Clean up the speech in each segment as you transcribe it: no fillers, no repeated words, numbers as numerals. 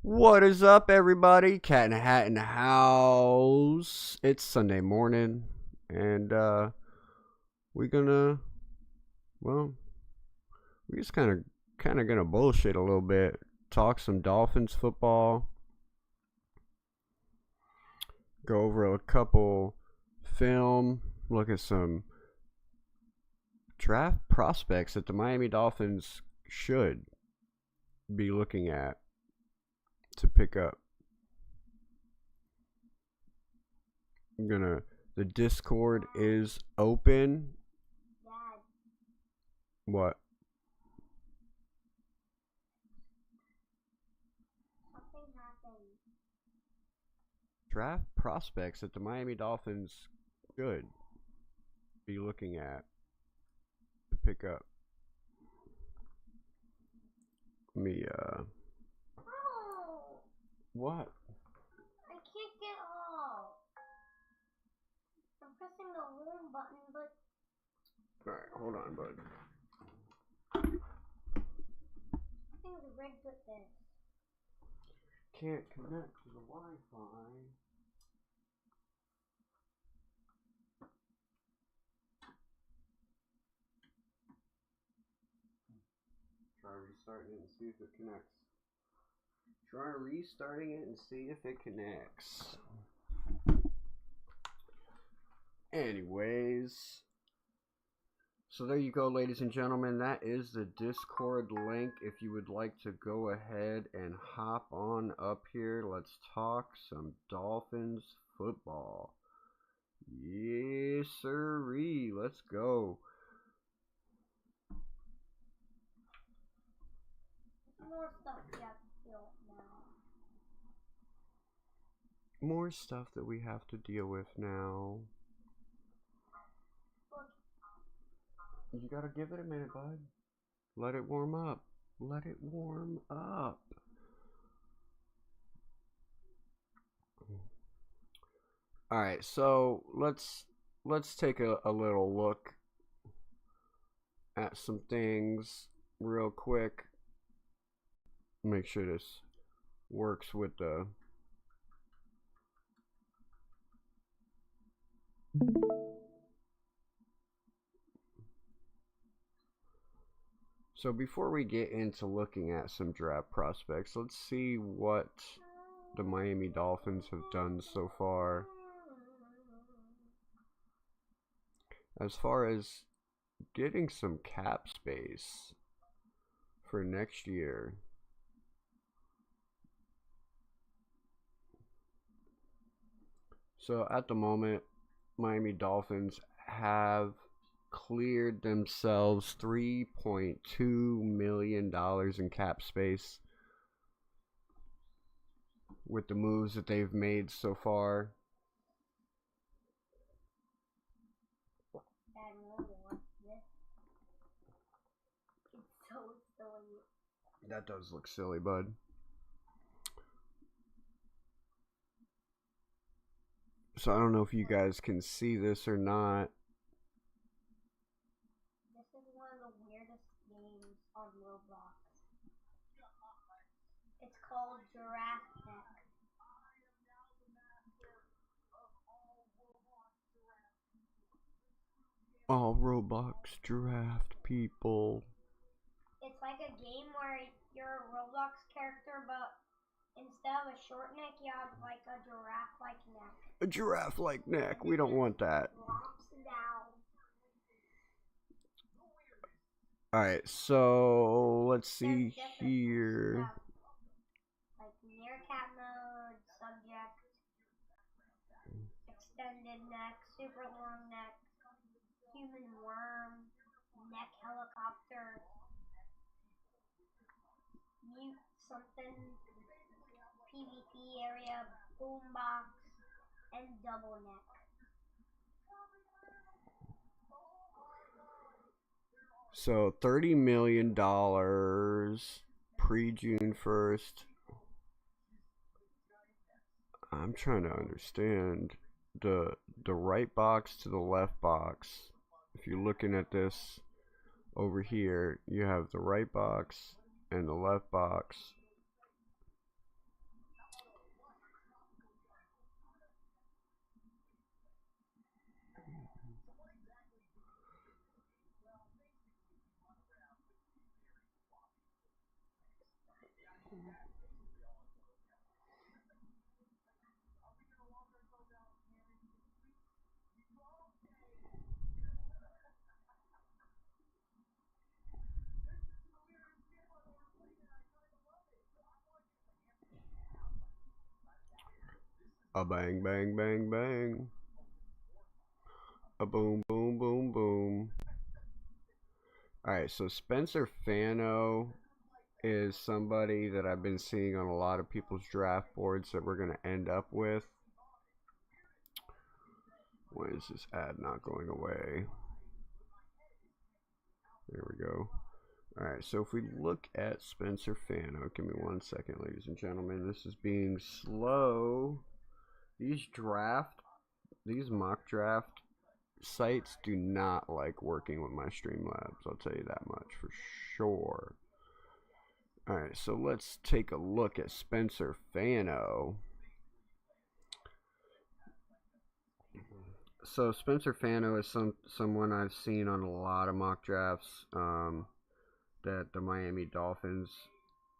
What is up, everybody? Catndahat in the house. It's Sunday morning, and we're gonna, well, we're just kind of gonna bullshit a little bit, talk some Dolphins football, go over a couple film, look at some draft prospects that the Miami Dolphins should be looking at to pick up. The Discord is open. Dad, What? something happened. Draft prospects that the Miami Dolphins should be looking at to pick up. Let me, Oh, what? I can't get off. I'm pressing the home button, but Alright, hold on, bud. something's rigged with this. Can't connect to the Wi-Fi. Try restarting it and see if it connects. Try restarting it and see if it connects. Anyways, so there you go, ladies and gentlemen. That is the Discord link. If you would like to go ahead and hop on up here, let's talk some Dolphins football. Yes, sirree. Let's go. More stuff we have to deal now. More stuff that we have to deal with now. You gotta give it a minute, bud. Let it warm up. Let it warm up. Alright, so let's take a little look at some things real quick. Make sure this works with the So before we get into looking at some draft prospects, let's see what the Miami Dolphins have done so far. As far as getting some cap space for next year. So at the moment, Miami Dolphins have cleared themselves $3.2 million in cap space with the moves that they've made so far. Dad, really wants this. It's so silly. That does look silly, bud. So I don't know if you guys can see this or not. This is one of the weirdest games on Roblox. It's called Giraffe Neck. All Roblox draft people. It's like a game where you're a Roblox character, but instead of a short neck, you have like a giraffe-like neck. A giraffe-like neck. We don't want that. Drops down. Alright, so let's see There's different here. stuff, like meerkat mode, subject, extended neck, super long neck, human worm, neck helicopter, mute something, PvP area, boombox, and double neck. So $30 million pre-June 1st. I'm trying to understand the right box to the left box. If you're looking at this over here, you have the right box and the left box. A bang, bang, bang, bang. A boom, boom, boom, boom. Alright, so Spencer Fano is somebody that I've been seeing on a lot of people's draft boards that we're going to end up with. Why is this ad not going away? There we go. Alright, so if we look at Spencer Fano, give me 1 second, ladies and gentlemen. This is being slow. These mock draft sites do not like working with my Streamlabs. I'll tell you that much for sure. Alright, so let's take a look at Spencer Fano. So Spencer Fano is someone I've seen on a lot of mock drafts that the Miami Dolphins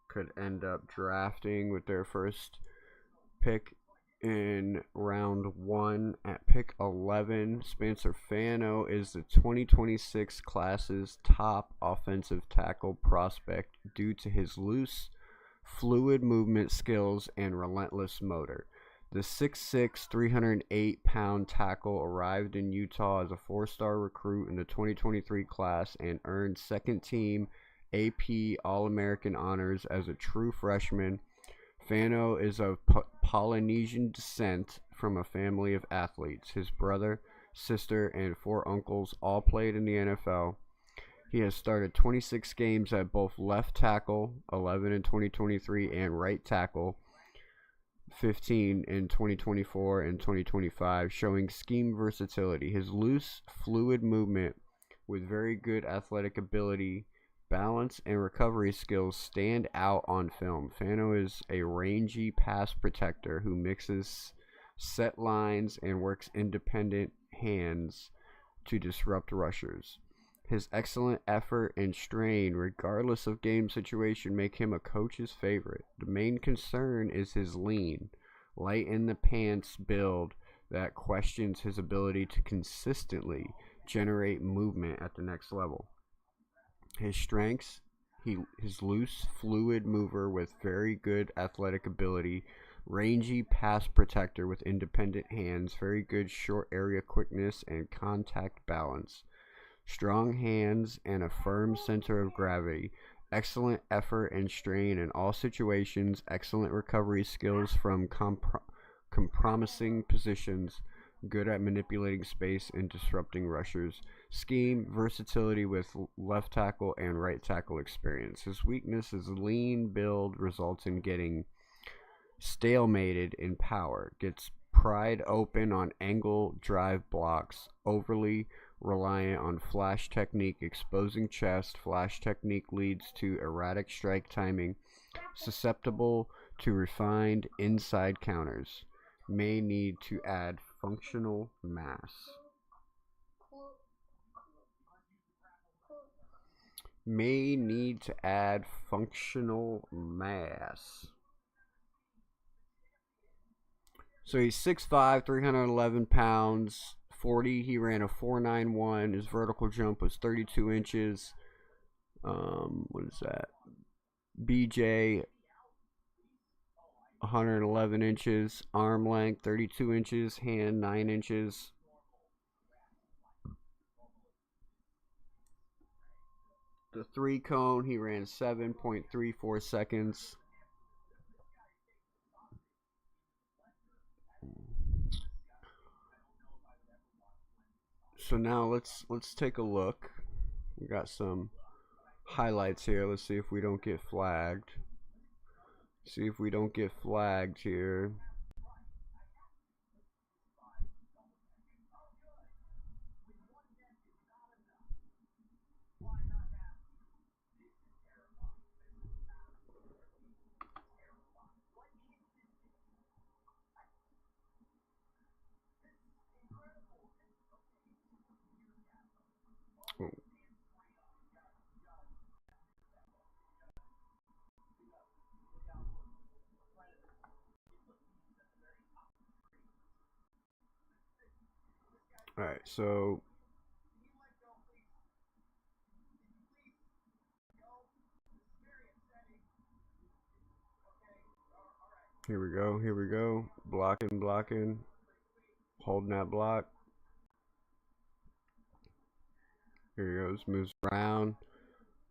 could end up drafting with their first pick in round 1 at pick 11. Spencer Fano is the 2026 class's top offensive tackle prospect due to his loose, fluid movement skills and relentless motor. The 6'6", 308-pound tackle arrived in Utah as a 4-star recruit in the 2023 class and earned second-team AP All-American honors as a true freshman. Fano is of Polynesian descent from a family of athletes. His brother, sister, and 4 uncles all played in the NFL. He has started 26 games at both left tackle, 11 in 2023, and right tackle, 15 in 2024 and 2025, showing scheme versatility. His loose, fluid movement with very good athletic ability, balance, and recovery skills stand out on film. Fano is a rangy pass protector who mixes set lines and works independent hands to disrupt rushers. His excellent effort and strain, regardless of game situation, make him a coach's favorite. The main concern is his lean, light in the pants build that questions his ability to consistently generate movement at the next level. His strengths, his loose, fluid mover with very good athletic ability, rangy pass protector with independent hands, very good short area quickness and contact balance, strong hands and a firm center of gravity, excellent effort and strain in all situations, excellent recovery skills from compromising positions, good at manipulating space and disrupting rushers, scheme, versatility with left tackle and right tackle experience. His weakness is lean build, results in getting stalemated in power, gets pried open on angle drive blocks, overly reliant on flash technique, exposing chest. Flash technique leads to erratic strike timing, susceptible to refined inside counters. May need to add functional mass. May need to add functional mass. So he's 6'5", 311 pounds, 40. He ran a 4.91. His vertical jump was 32 inches. What is that? BJ, 111 inches. Arm length, 32 inches. Hand, 9 inches. The 3-cone, he ran 7.34 seconds. So now let's take a look. We got some highlights here. Let's see if we don't get flagged. See if we don't get flagged here. All right, so here we go. Here we go. Blocking, blocking. Holding that block. Here he goes. Moves around.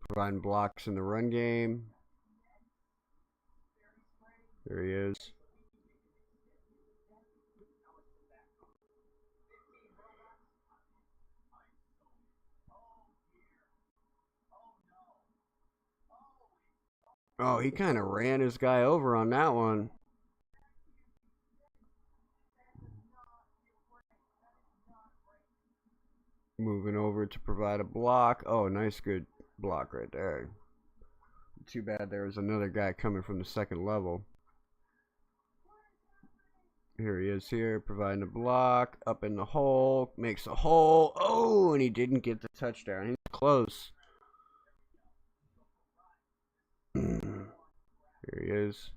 Providing blocks in the run game. There he is. Oh, he kind of ran his guy over on that one. Moving over to provide a block. Oh, nice, good block right there. Too bad there was another guy coming from the second level. Here he is here, providing a block. Up in the hole. Makes a hole. Oh, and he didn't get the touchdown. He was close. Here he is.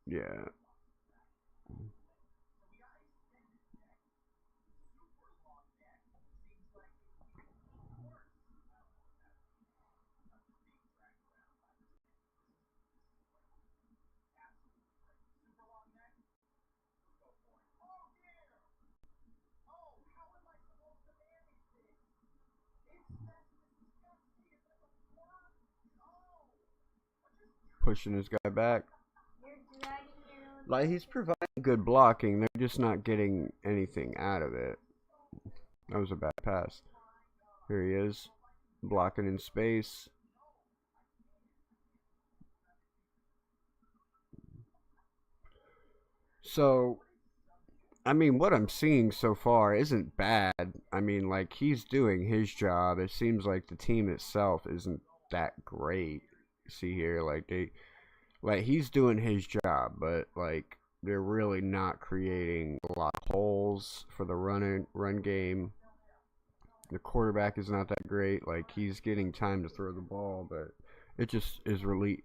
Yeah. Pushing his guy back. Like, he's providing good blocking. They're just not getting anything out of it. That was a bad pass. Here he is. Blocking in space. So, I mean, what I'm seeing so far isn't bad. I mean, like, he's doing his job. It seems like the team itself isn't that great. See here, like he's doing his job, but like they're really not creating a lot of holes for the run game. The quarterback is not that great. Like, he's getting time to throw the ball, but it just is really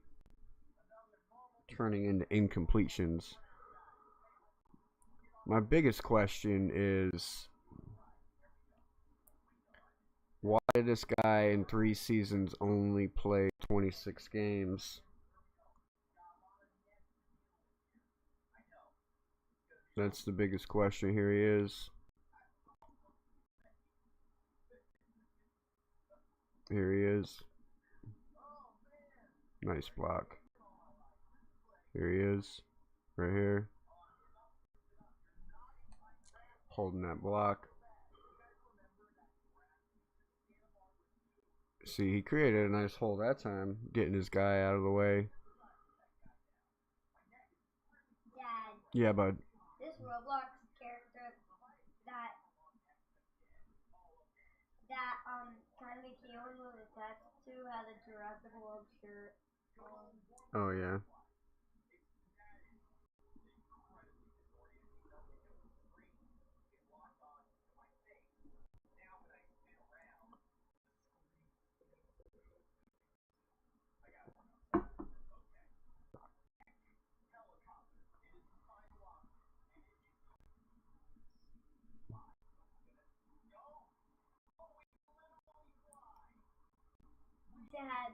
turning into incompletions. My biggest question is, why did this guy in 3 seasons only play 26 games? That's the biggest question. Here he is. Here he is. Nice block. Here he is. Right here. Holding that block. See, he created a nice hole that time, getting his guy out of the way. Dad, Yeah, bud. this Roblox character that Catndahat was attached to had a Jurassic World shirt. Oh, yeah. Dad,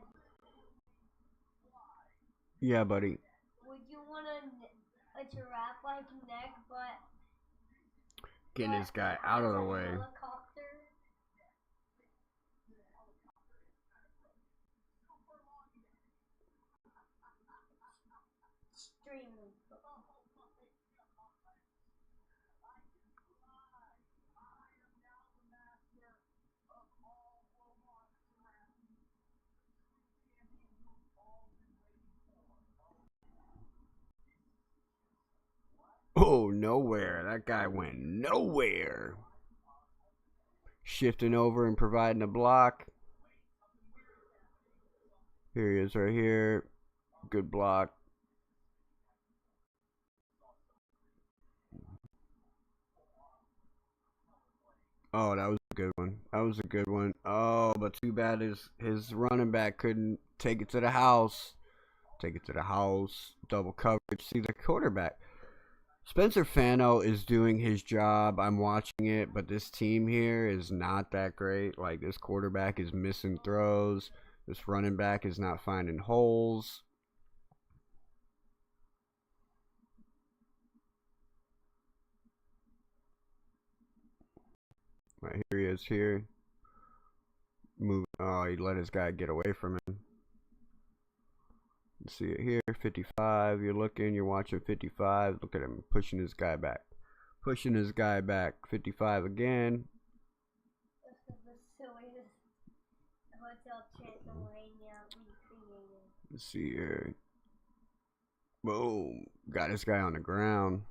Yeah, buddy. would you want a giraffe-like neck, but Getting his guy out of the way. Helicopter? Extremely cool. Oh, nowhere. That guy went nowhere. Shifting over and providing a block. Here he is right here. Good block. Oh, that was a good one. That was a good one. Oh, but too bad his running back couldn't take it to the house. Take it to the house. Double coverage. See, the quarterback. Spencer Fano is doing his job. I'm watching it, but this team here is not that great. Like, this quarterback is missing throws. This running back is not finding holes. Right, here he is here. Move. Oh, he let his guy get away from him. You see it here, 55. You're looking, you're watching 55. Look at him pushing his guy back. Pushing his guy back. 55 again. This is the silliest Hotel Transylvania recreated. Let's see here. Boom. Got this guy on the ground.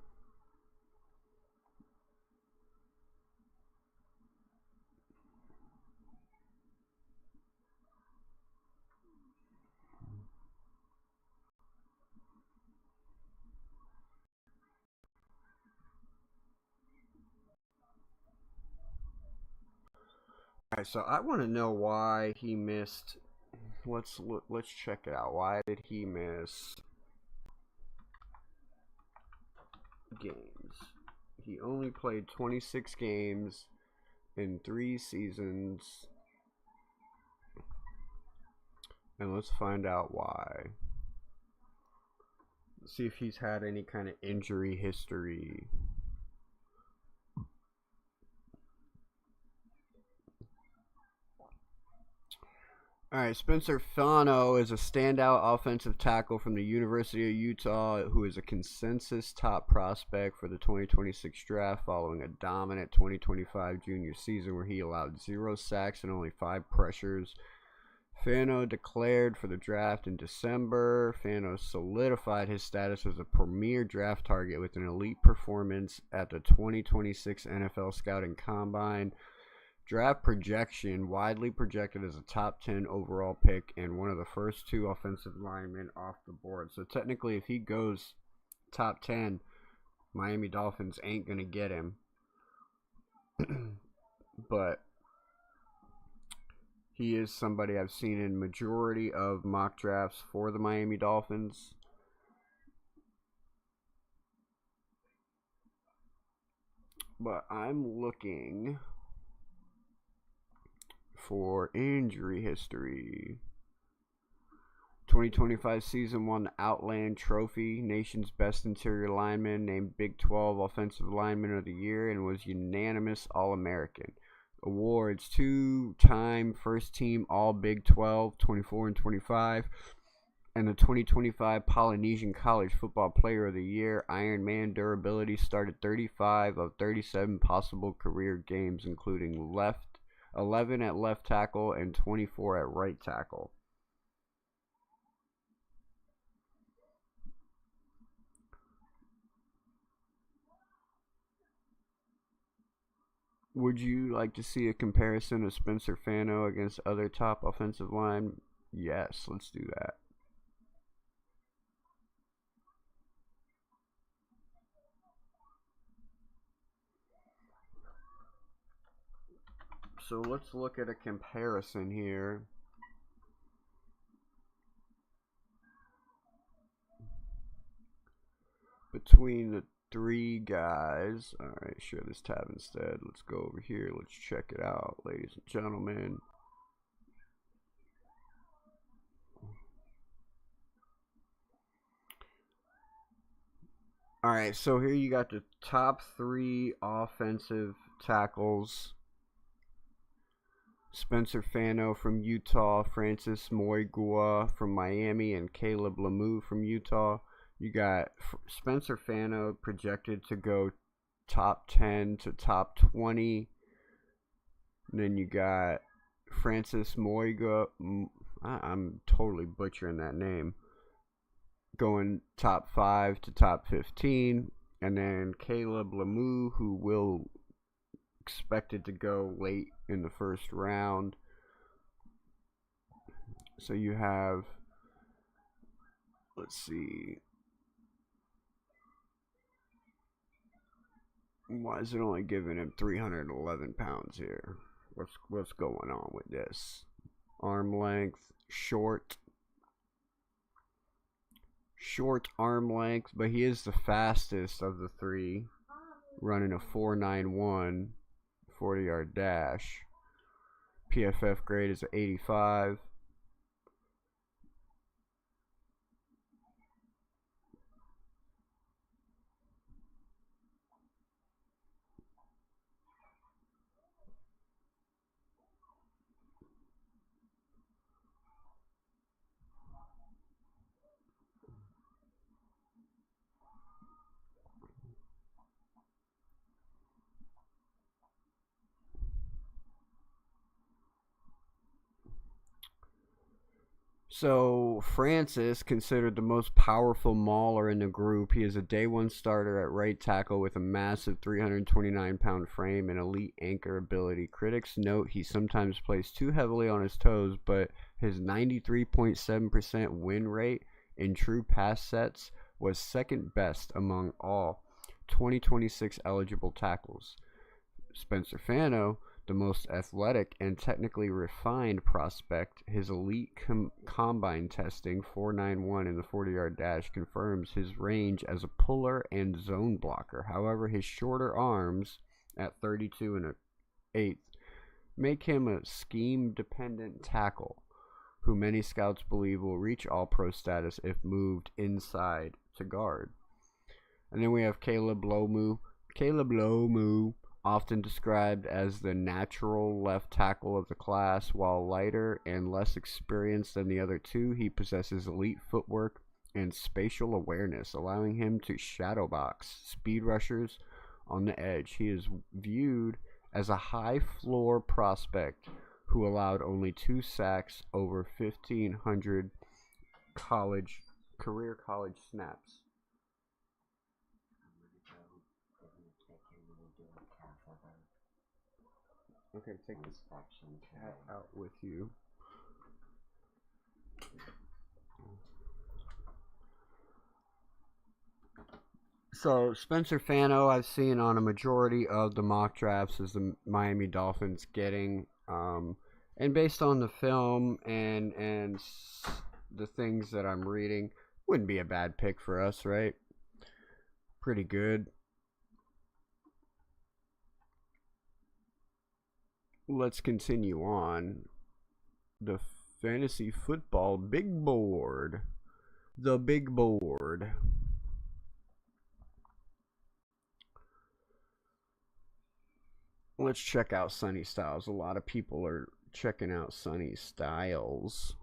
Alright, so I want to know why he missed. Let's check it out. Why did he miss games? He only played 26 games in 3 seasons. And let's find out why. Let's see if he's had any kind of injury history. Alright, Spencer Fano is a standout offensive tackle from the University of Utah who is a consensus top prospect for the 2026 draft following a dominant 2025 junior season where he allowed 0 sacks and only 5 pressures. Fano declared for the draft in December. Fano solidified his status as a premier draft target with an elite performance at the 2026 NFL Scouting Combine. Draft projection, widely projected as a top 10 overall pick and one of the first 2 offensive linemen off the board. So technically, if he goes top 10, Miami Dolphins ain't going to get him. But he is somebody I've seen in majority of mock drafts for the Miami Dolphins. But I'm looking for injury history. 2025 season won the Outland Trophy, nation's best interior lineman, named Big 12 Offensive Lineman of the Year, and was unanimous All-American. Awards: 2-time first team All Big 12, 24 and 25, and the 2025 Polynesian College Football Player of the Year. Iron Man durability, started 35 of 37 possible career games, including 11 at left tackle and 24 at right tackle. Would you like to see a comparison of Spencer Fano against other top offensive line? Yes, let's do that. So let's look at a comparison here. Between the 3 guys. Alright, share this tab instead. Let's go over here. Let's check it out, ladies and gentlemen. Alright, so here you got the top 3 offensive tackles. Spencer Fano from Utah, Francis Moigua from Miami, and Caleb Lemieux from Utah. You got Spencer Fano projected to go top 10 to top 20. And then you got Francis Moigua. I'm totally butchering that name. Going top 5 to top 15. And then Caleb Lemieux, who will expected to go late in the first round. So you have, let's see, why is it only giving him 311 pounds here? What's going on with this? Arm length, short. short arm length, but he is the fastest of the three, running a 4.91 40-yard dash. PFF grade is an 85. So Francis, considered the most powerful mauler in the group, he is a day one starter at right tackle with a massive 329-pound frame and elite anchor ability. Critics note he sometimes plays too heavily on his toes, but his 93.7% win rate in true pass sets was second best among all 2026 eligible tackles. Spencer Fano, the most athletic and technically refined prospect, his elite combine testing 4.91 in the 40-yard dash confirms his range as a puller and zone blocker. However, his shorter arms at 32 and an eighth make him a scheme-dependent tackle who many scouts believe will reach all-pro status if moved inside to guard. And then we have Caleb Lomu. Often described as the natural left tackle of the class. While lighter and less experienced than the other two, he possesses elite footwork and spatial awareness, allowing him to shadow box speed rushers on the edge. He is viewed as a high floor prospect who allowed only 2 sacks over 1,500 career college snaps. Okay, take this hat out with you. So Spencer Fano, I've seen on a majority of the mock drafts as the Miami Dolphins getting, and based on the film and the things that I'm reading, wouldn't be a bad pick for us, right? Pretty good. Let's continue on. The fantasy football big board. The big board. Let's check out Sonny Styles. A lot of people are checking out Sonny Styles.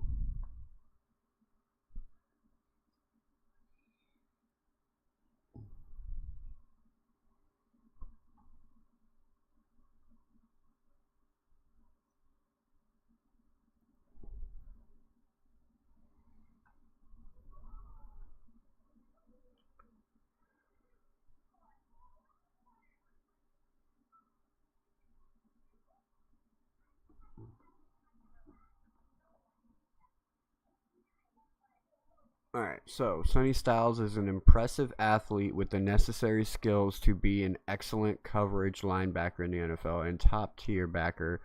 Alright, so Sonny Styles is an impressive athlete with the necessary skills to be an excellent coverage linebacker in the NFL and top tier backer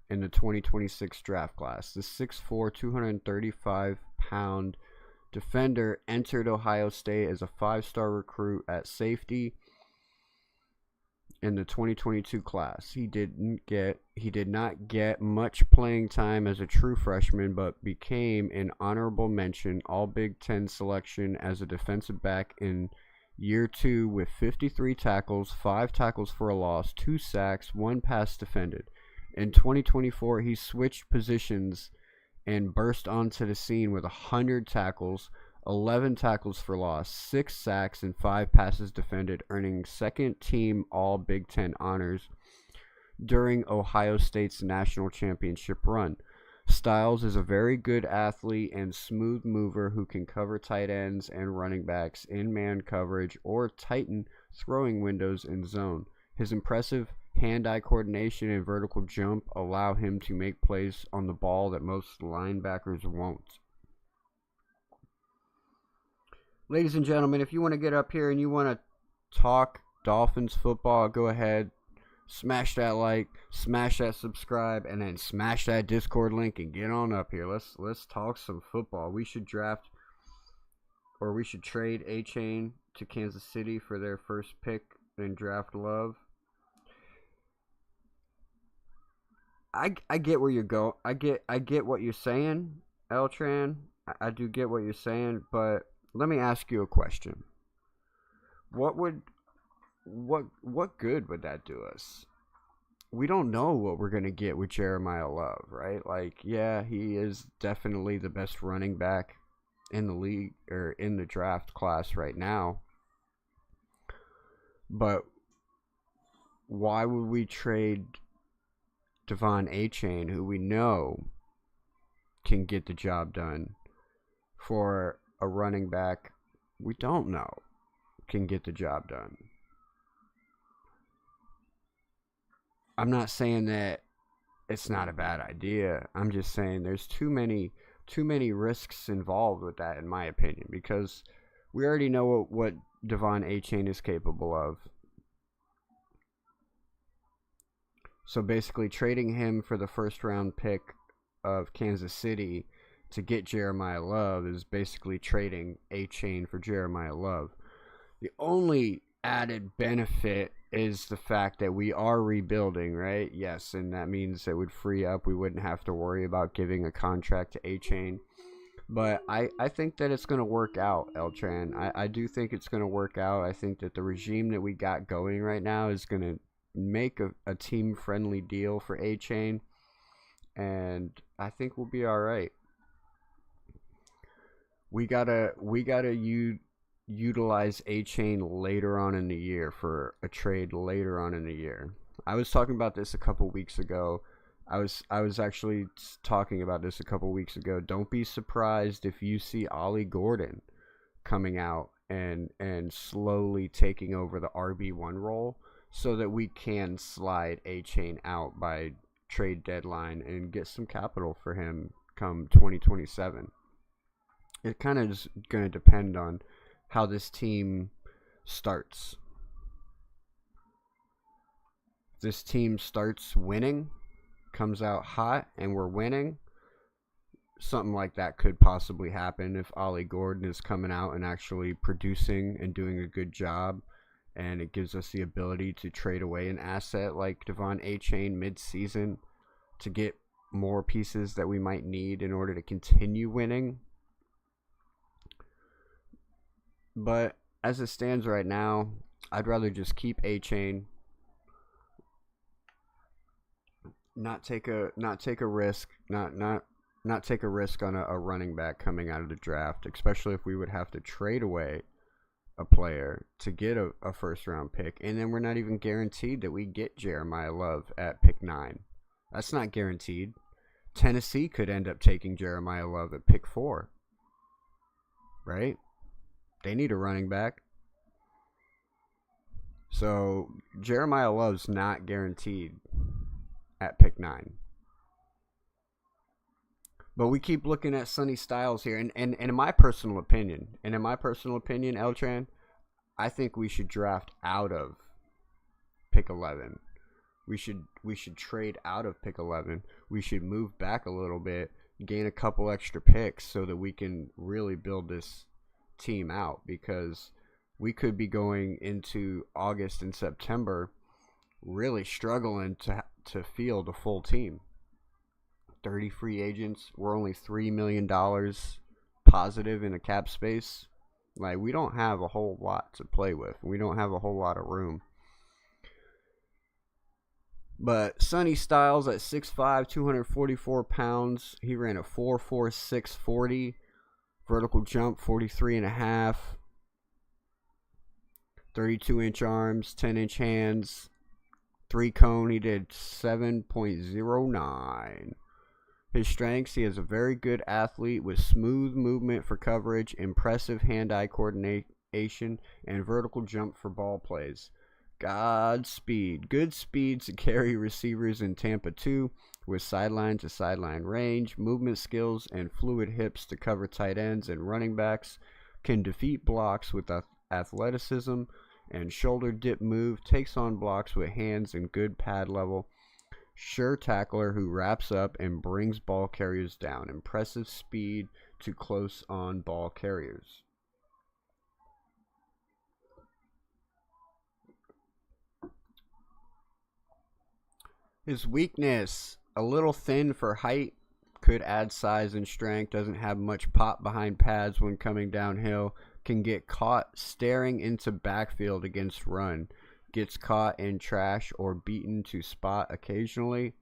in the 2026 draft class. The 6'4", 235-pound defender entered Ohio State as a 5-star recruit at safety in the 2022 class. He did not get much playing time as a true freshman, but became an honorable mention All Big Ten selection as a defensive back in year 2 with 53 tackles, 5 tackles for a loss, 2 sacks, 1 pass defended. In 2024, he switched positions and burst onto the scene with 100 tackles, 11 tackles for loss, 6 sacks, and 5 passes defended, earning second-team All-Big Ten honors during Ohio State's national championship run. Styles is a very good athlete and smooth mover who can cover tight ends and running backs in man coverage or tighten throwing windows in zone. His impressive hand-eye coordination and vertical jump allow him to make plays on the ball that most linebackers won't. Ladies and gentlemen, if you want to get up here and you want to talk Dolphins football, go ahead, smash that like, smash that subscribe, and then smash that Discord link and get on up here. Let's talk some football. We should draft, or we should trade A-Chain to Kansas City for their first pick and draft Love. I get where you're going. I get what you're saying, Eltran. I do get what you're saying, but let me ask you a question. What good would that do us? We don't know what we're going to get with Jeremiah Love, right? Like, yeah, he is definitely the best running back in the league or in the draft class right now. But why would we trade Devon A-Chain, who we know can get the job done, for a running back we don't know can get the job done? I'm not saying that it's not a bad idea. I'm just saying there's too many risks involved with that, in my opinion, because we already know what Devon A-Chain is capable of. So basically, trading him for the first round pick of Kansas City to get Jeremiah Love is basically trading A-Chain for Jeremiah Love. The only added benefit is the fact that we are rebuilding, right? Yes, and that means it would free up. We wouldn't have to worry about giving a contract to A-Chain. But I think that it's going to work out, Eltran. I do think it's going to work out. I think that the regime that we got going right now is going to make a team-friendly deal for A-Chain, and I think we'll be all right. We gotta utilize A-Chain later on in the year for a trade later on in the year. I was talking about this a couple weeks ago. I was actually talking about this a couple weeks ago. Don't be surprised if you see Ollie Gordon coming out and slowly taking over the RB1 role, so that we can slide A-Chain out by trade deadline and get some capital for him come 2027. It kind of is going to depend on how this team starts. If this team starts winning, comes out hot, and we're winning, something like that could possibly happen if Ollie Gordon is coming out and actually producing and doing a good job, and it gives us the ability to trade away an asset like Devon A-Chain mid-season to get more pieces that we might need in order to continue winning. But as it stands right now, I'd rather just keep A-Chain, not take a risk, not take a risk on a running back coming out of the draft, especially if we would have to trade away a player to get a first round pick, and then we're not even guaranteed that we get Jeremiah Love at pick 9. That's not guaranteed. Tennessee could end up taking Jeremiah Love at pick 4, right? They need a running back. So Jeremiah Love's not guaranteed at pick 9. But we keep looking at Sonny Styles here, and in my personal opinion, Eltran, I think we should draft out of pick 11. We should trade out of pick 11. We should move back a little bit, gain a couple extra picks so that we can really build this team out, because we could be going into August and September really struggling to field a full team. 30 free agents. We're only $3 million positive in the cap space. Like, we don't have a whole lot to play with. We don't have a whole lot of room. But Sonny Styles at 6'5", 244 pounds. He ran a 4.46 40. Vertical jump 43.5. 32-inch arms, 10-inch hands. 3-cone, he did 7.09. His strengths: he is a very good athlete with smooth movement for coverage, impressive hand-eye coordination, and vertical jump for ball plays. Godspeed. Good speed to carry receivers in Tampa 2 with sideline to sideline range, movement skills, and fluid hips to cover tight ends and running backs. Can defeat blocks with athleticism and shoulder dip move. Takes on blocks with hands and good pad level. Sure tackler who wraps up and brings ball carriers down. Impressive speed to close on ball carriers. His weakness, a little thin for height, could add size and strength, doesn't have much pop behind pads when coming downhill, can get caught staring into backfield against run, gets caught in trash or beaten to spot occasionally,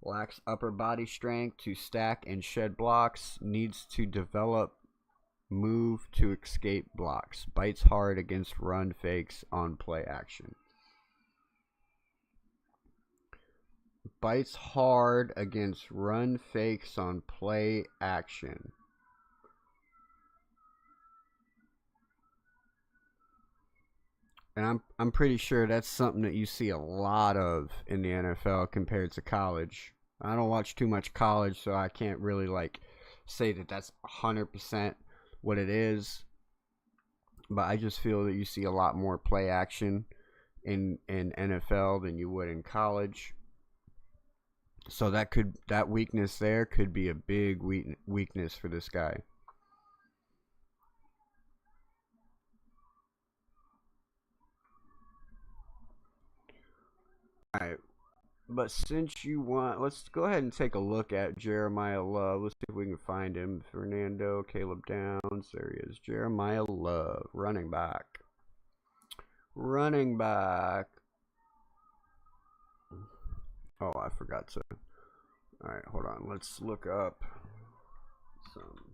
lacks upper body strength to stack and shed blocks, needs to develop move to escape blocks, bites hard against run fakes on play action. Bites hard against run fakes on play action. And I'm pretty sure that's something that you see a lot of in the NFL compared to college. I don't watch too much college, so I can't really like say that that's 100% what it is. But I just feel that you see a lot more play action in NFL than you would in college. So that weakness there could be a big weakness for this guy. All right. But since you want, let's go ahead and take a look at Jeremiah Love. Let's see if we can find him. Fernando, Caleb Downs. There he is. Jeremiah Love, running back. Running back. Oh, I forgot to. All right, hold on. Let's look up some.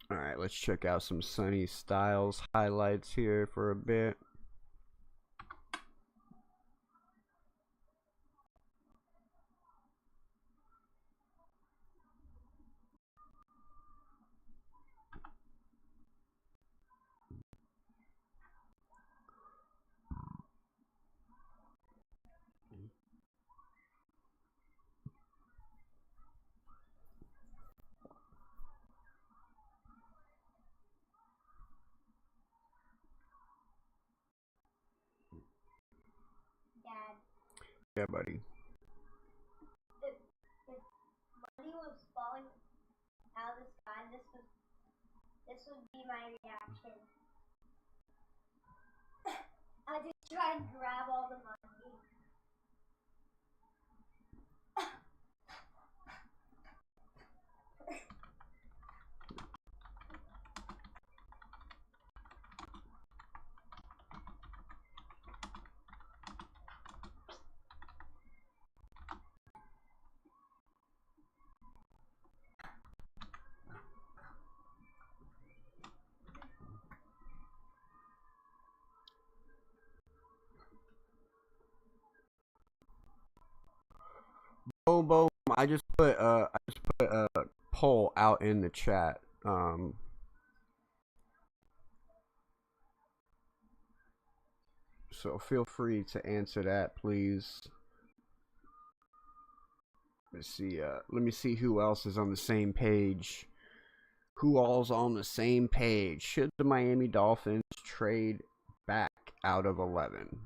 All right, let's check out some Sonny Styles highlights here for a bit. Dad. Yeah, buddy. If money was falling out of the sky, this would be my reaction. I just try and grab all the money. Boom, boom. I just put a poll out in the chat. So feel free to answer that, please. Let's see. Let me see who else is on the same page. Who all's on the same page? Should the Miami Dolphins trade back out of 11?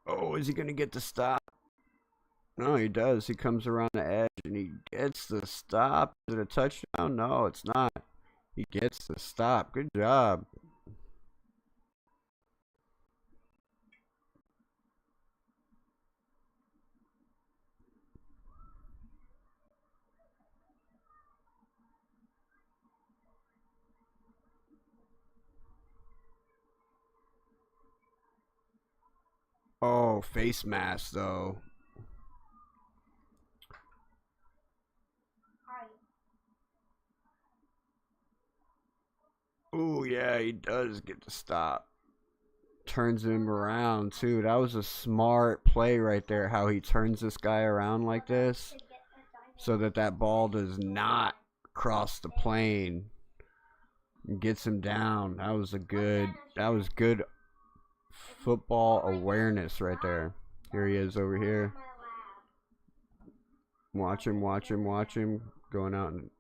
Oh, is he going to get the stop? No, he does. He comes around the edge and he gets the stop. Is it a touchdown? No, it's not. He gets the stop. Good job. Oh, face mask, though. Oh, yeah, he does get the stop. Turns him around, too. That was a smart play right there, how he turns this guy around like this so that ball does not cross the plane. Gets him down. That was good football awareness right there. Here he is over here. Watch him. Going out and...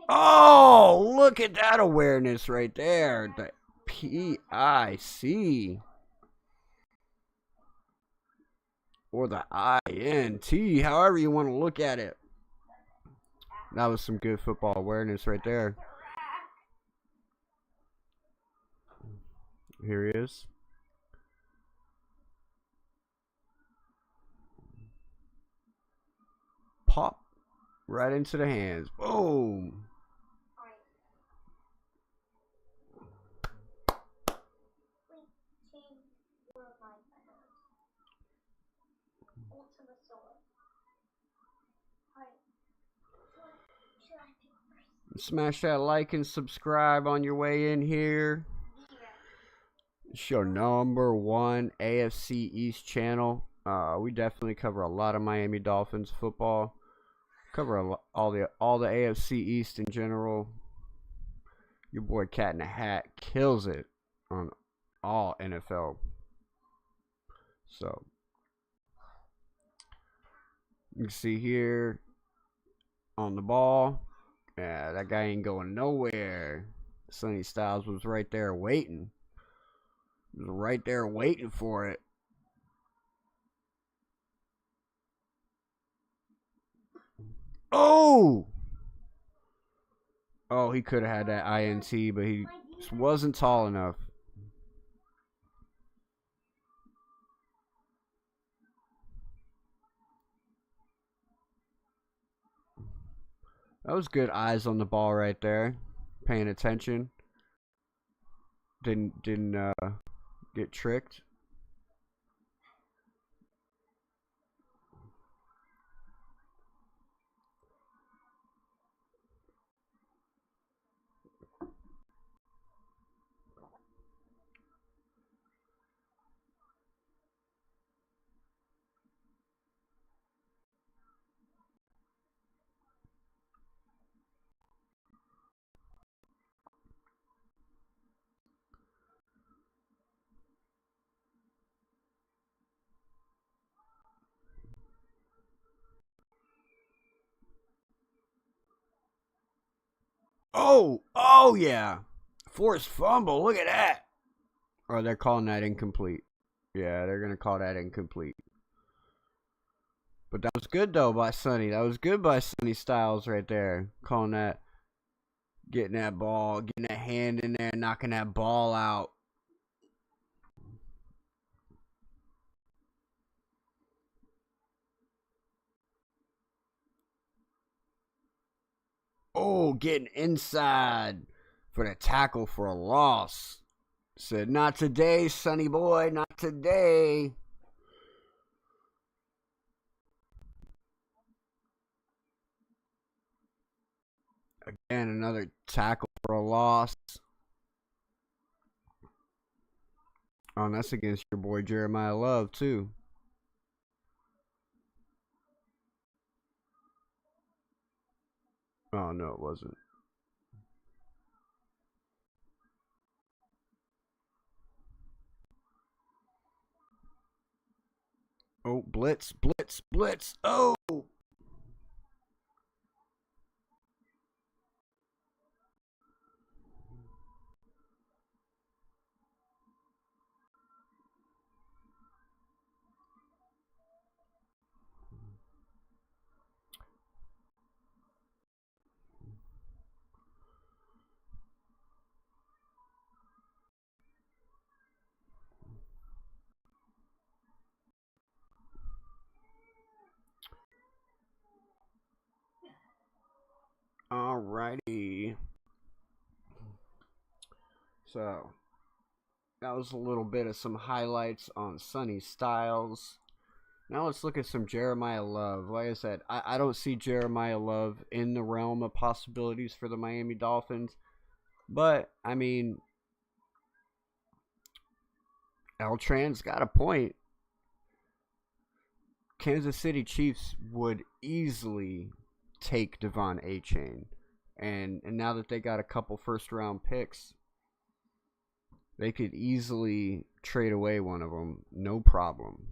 Oh, look at that awareness right there. The PIC. Or the INT, however you want to look at it. That was some good football awareness right there. Here he is. Pop. Right into the hands. Boom. Smash that like and subscribe on your way in here. It's your #1 AFC East channel. We definitely cover a lot of Miami Dolphins football. Cover all the AFC East in general. Your boy Catndahat kills it on all NFL. So you can see here on the ball. Yeah, that guy ain't going nowhere. Sonny Styles was right there waiting. He was right there waiting for it. Oh! Oh, he could have had that INT, but he just wasn't tall enough. That was good eyes on the ball right there. Paying attention. Didn't get tricked. Oh yeah. Forced fumble. Look at that. Oh, they're calling that incomplete. Yeah, they're going to call that incomplete. But that was good, though, by Sonny. That was good by Sonny Styles right there. Calling that, getting that ball, getting that hand in there, knocking that ball out. Oh, getting inside for the tackle for a loss. Said, not today, Sonny boy, not today. Again, another tackle for a loss. Oh, and that's against your boy Jeremiah Love, too. Oh, no, it wasn't. Oh, blitz. Oh! Alrighty. So, that was a little bit of some highlights on Sonny Styles. Now let's look at some Jeremiah Love. Like I said, I don't see Jeremiah Love in the realm of possibilities for the Miami Dolphins. But, I mean, L-Tran's got a point. Kansas City Chiefs would easily take Devon Achane. And now that they got a couple first round picks, they could easily trade away one of them, no problem.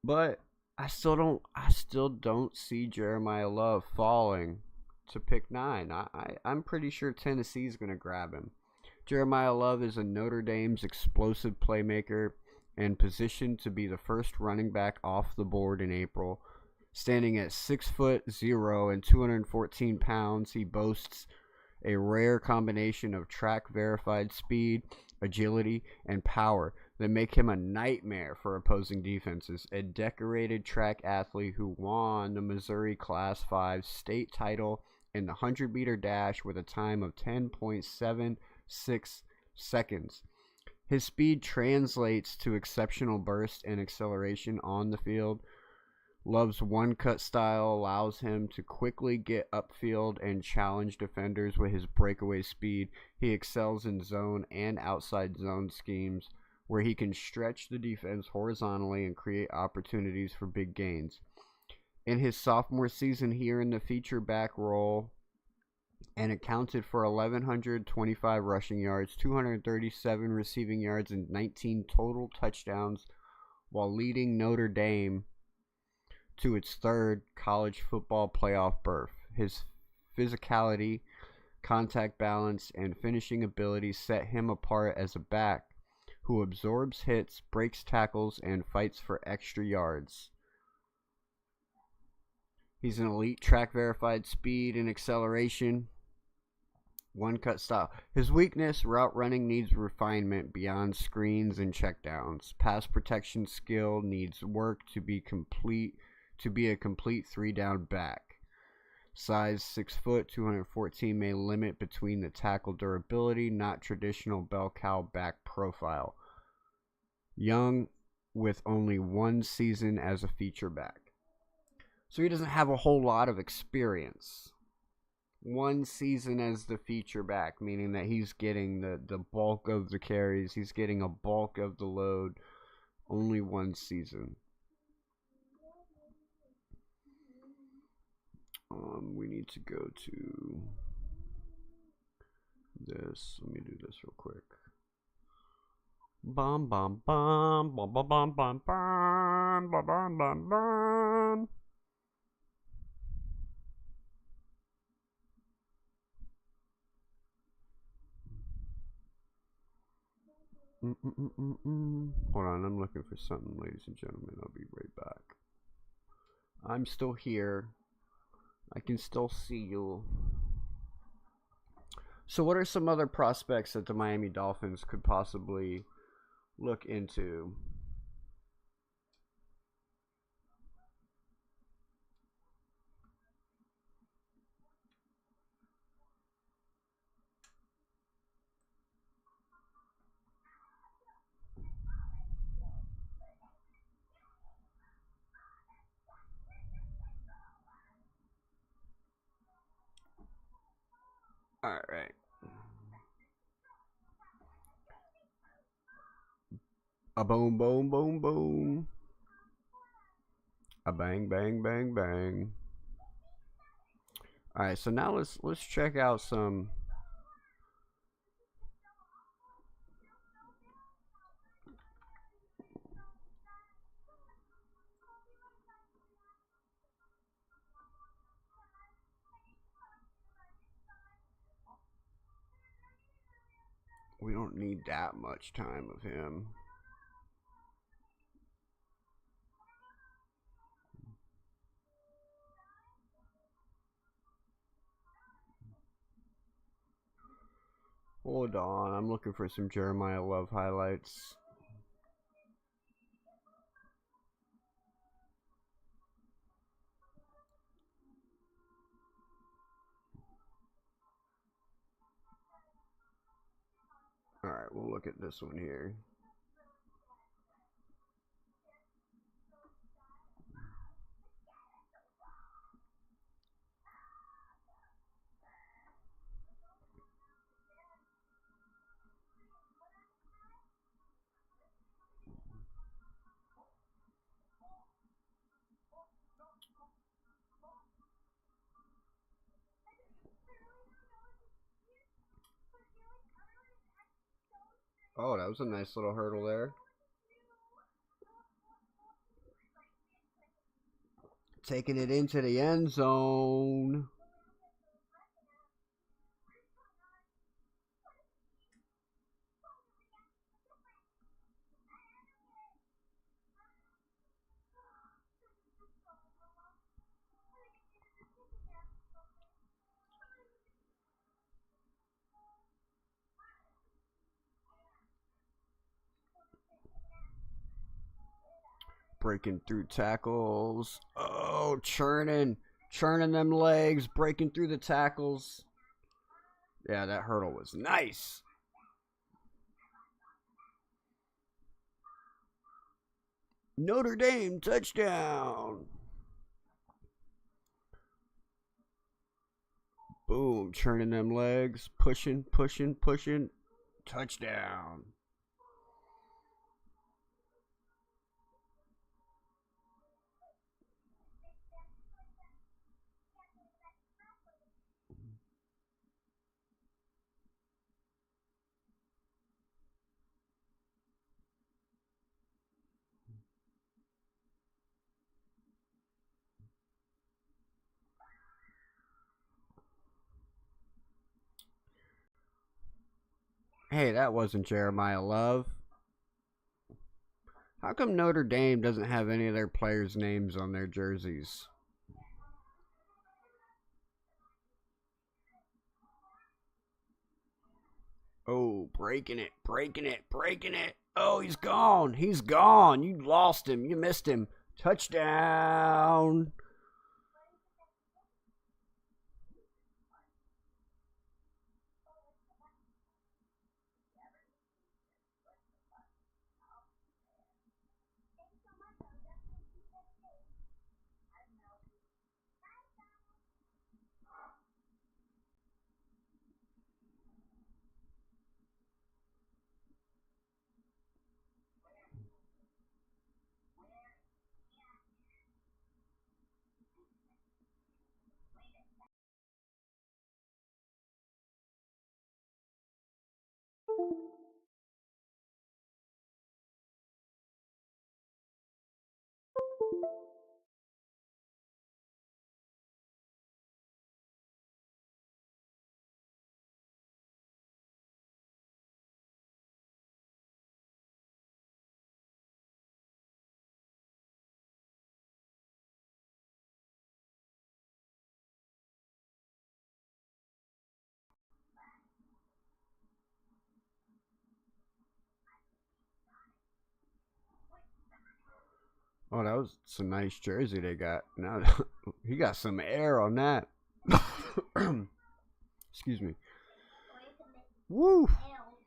But I still don't see Jeremiah Love falling to pick 9. I'm pretty sure Tennessee's going to grab him. Jeremiah Love is a Notre Dame's explosive playmaker and positioned to be the first running back off the board in April. Standing at 6'0" and 214 pounds, he boasts a rare combination of track-verified speed, agility, and power that make him a nightmare for opposing defenses. A decorated track athlete who won the Missouri Class 5 state title in the 100-meter dash with a time of 10.76 seconds. His speed translates to exceptional burst and acceleration on the field. Love's one-cut style allows him to quickly get upfield and challenge defenders with his breakaway speed. He excels in zone and outside zone schemes where he can stretch the defense horizontally and create opportunities for big gains. In his sophomore season here in the feature back role, and accounted for 1,125 rushing yards, 237 receiving yards, and 19 total touchdowns while leading Notre Dame to its third college football playoff berth. His physicality, contact balance, and finishing ability set him apart as a back who absorbs hits, breaks tackles, and fights for extra yards. He's an elite track-verified speed and acceleration. One-cut style. His weakness, route running, needs refinement beyond screens and checkdowns. Pass protection skill needs work to be a complete 3-down back. Size 6 foot, 214 may limit between the tackle durability, not traditional bell cow back profile. Young with only 1 season as a feature back. So he doesn't have a whole lot of experience. 1 season as the feature back, meaning that he's getting the bulk of the carries, he's getting a bulk of the load, only 1 season. We need to go to this. Let me do this real quick. Bum bum bum bum bum bum bum bum bum bum bum bum. Hold on, I'm looking for something, ladies and gentlemen. I'll be right back. I'm still here. I can still see you. So what are some other prospects that the Miami Dolphins could possibly look into? All right. A boom, boom, boom, boom. A bang, bang, bang, bang. All right. So now let's check out some. We don't need that much time of him. Hold on, I'm looking for some Jeremiah Love highlights. Alright, we'll look at this one here. Oh, that was a nice little hurdle there. Taking it into the end zone. Breaking through tackles. Oh, churning them legs, breaking through the tackles. Yeah, that hurdle was nice. Notre Dame touchdown. Boom, churning them legs, pushing. Touchdown. Hey, that wasn't Jeremiah Love. How come Notre Dame doesn't have any of their players' names on their jerseys? Oh, breaking it. Oh, he's gone. You lost him. You missed him. Touchdown. Oh, that was some nice jersey they got. Now he got some air on that. Excuse me. Woo!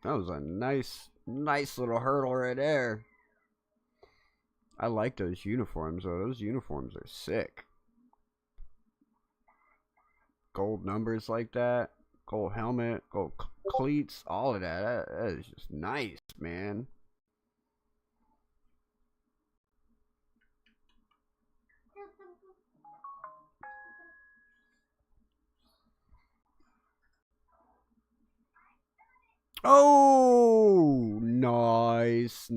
That was a nice little hurdle right there. I like those uniforms though. Those uniforms are sick. Gold numbers like that, gold helmet, gold cleats, all of that. That is just nice, man. Oh, nice.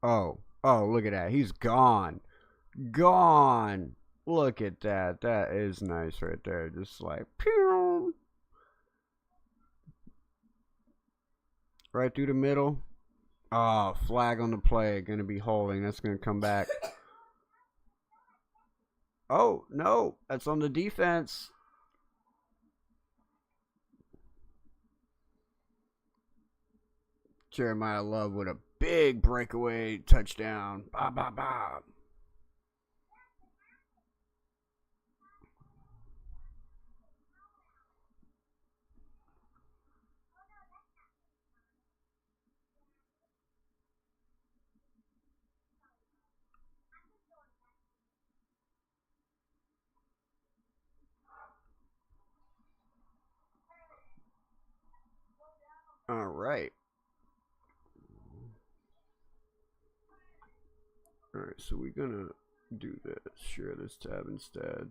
Oh, look at that. He's gone. Gone. Look at that. That is nice right there. Just like, pew. Right through the middle. Oh, flag on the play. Gonna be holding. That's gonna come back. Oh, no. That's on the defense. Jeremiah Love with a big breakaway touchdown. Bob. All right. All right, so we're gonna do this. Share this tab instead.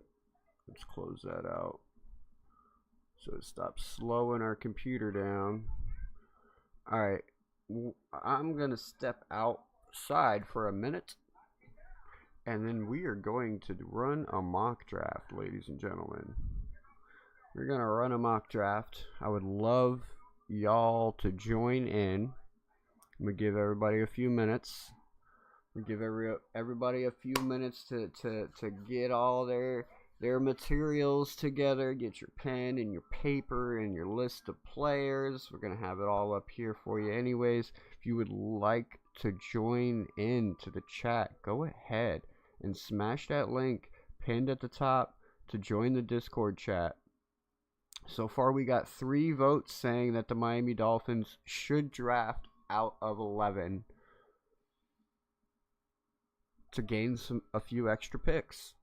Let's close that out. So it stops slowing our computer down. All right, I'm gonna step outside for a minute, and then we are going to run a mock draft, ladies and gentlemen. We're gonna run a mock draft. I would love y'all to join in. I'm gonna give everybody a few minutes. We give everybody a few minutes to get all their materials together. Get your pen and your paper and your list of players. We're gonna have it all up here for you anyways. If you would like to join in to the chat, go ahead and smash that link pinned at the top to join the Discord chat. So far we got 3 votes saying that the Miami Dolphins should draft out of 11 to gain a few extra picks.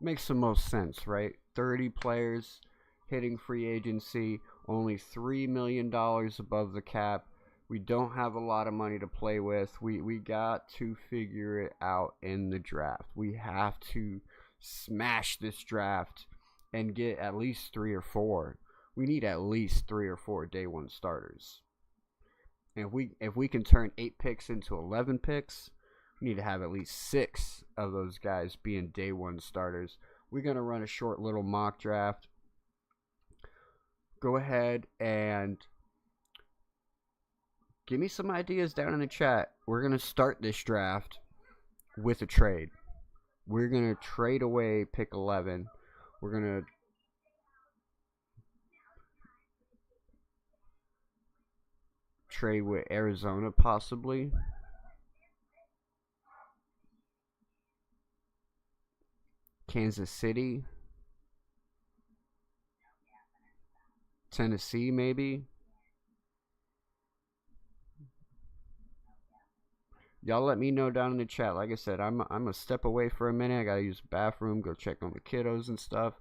Makes the most sense, right? 30 players hitting free agency, only $3 million above the cap. We don't have a lot of money to play with. We got to figure it out in the draft. We have to smash this draft and get at least 3 or 4. We need at least 3 or 4 day one starters. And if we can turn 8 picks into 11 picks, we need to have at least 6 of those guys being day one starters. We're going to run a short little mock draft. Go ahead and give me some ideas down in the chat. We're going to start this draft with a trade. We're going to trade away pick 11. We're going to trade with Arizona possibly. Kansas City. Tennessee maybe. Y'all let me know down in the chat. Like I said, I'm a step away for a minute. I gotta use the bathroom, go check on the kiddos and stuff.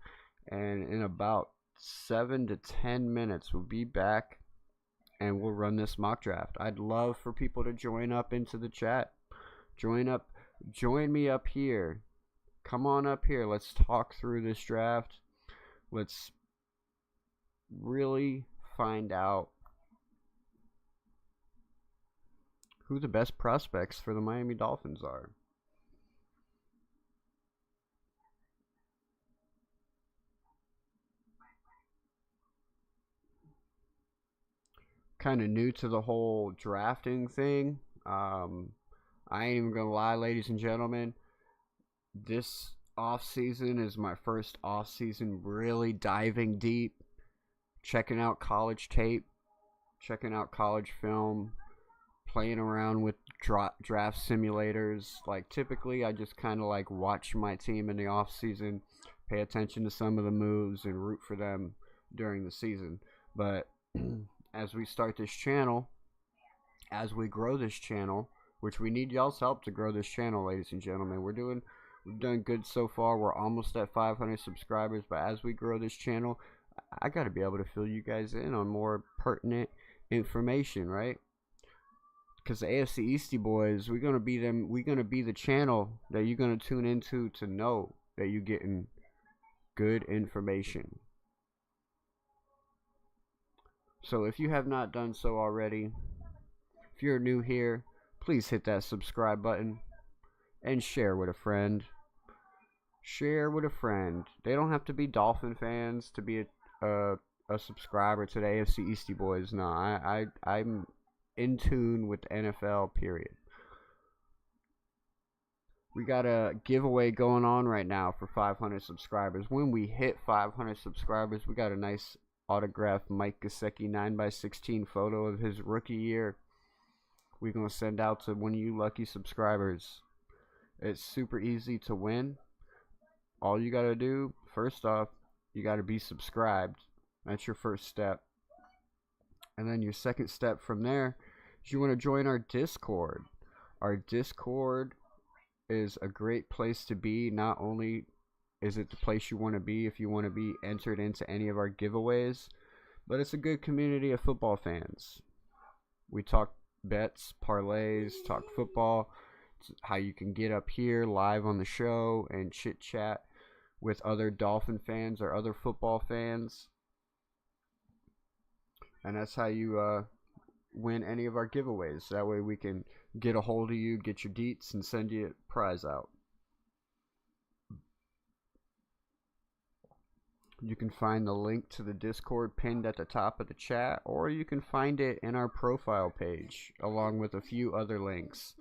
And in about 7 to 10 minutes, we'll be back and we'll run this mock draft. I'd love for people to join up into the chat. Join me up here. Come on up here. Let's talk through this draft. Let's really find out who the best prospects for the Miami Dolphins are. Kind of new to the whole drafting thing. I ain't even gonna lie, ladies and gentlemen. This offseason is my first offseason really diving deep, checking out college tape, checking out college film, playing around with draft simulators. Like typically I just kind of like watch my team in the offseason, pay attention to some of the moves and root for them during the season. But as we start this channel, as we grow this channel, which we need y'all's help to grow this channel, ladies and gentlemen. We've done good so far. We're almost at 500 subscribers, but as we grow this channel, I got to be able to fill you guys in on more pertinent information, right? Because the AFCEASTIEBOYS, we're gonna be them. We're gonna be the channel that you're gonna tune into to know that you're getting good information. So if you have not done so already, if you're new here, please hit that subscribe button and share with a friend. Share with a friend. They don't have to be Dolphin fans to be a subscriber to the AFCEASTIEBOYS. No, I'm in tune with the NFL, period. We got a giveaway going on right now for 500 subscribers. When we hit 500 subscribers, we got a nice autographed Mike Gesicki 9x16 photo of his rookie year. We're going to send out to one of you lucky subscribers. It's super easy to win. All you got to do, first off, you got to be subscribed. That's your first step. And then your second step from there is you want to join our Discord. Our Discord is a great place to be. Not only is it the place you want to be if you want to be entered into any of our giveaways, But it's a good community of football fans. We talk bets, parlays, talk football. It's how you can get up here live on the show and chit chat with other Dolphin fans or other football fans. And that's how you win any of our giveaways. That way we can get a hold of you, get your deets, and send you a prize out. You can find the link to the Discord pinned at the top of the chat, or you can find it in our profile page, along with a few other links.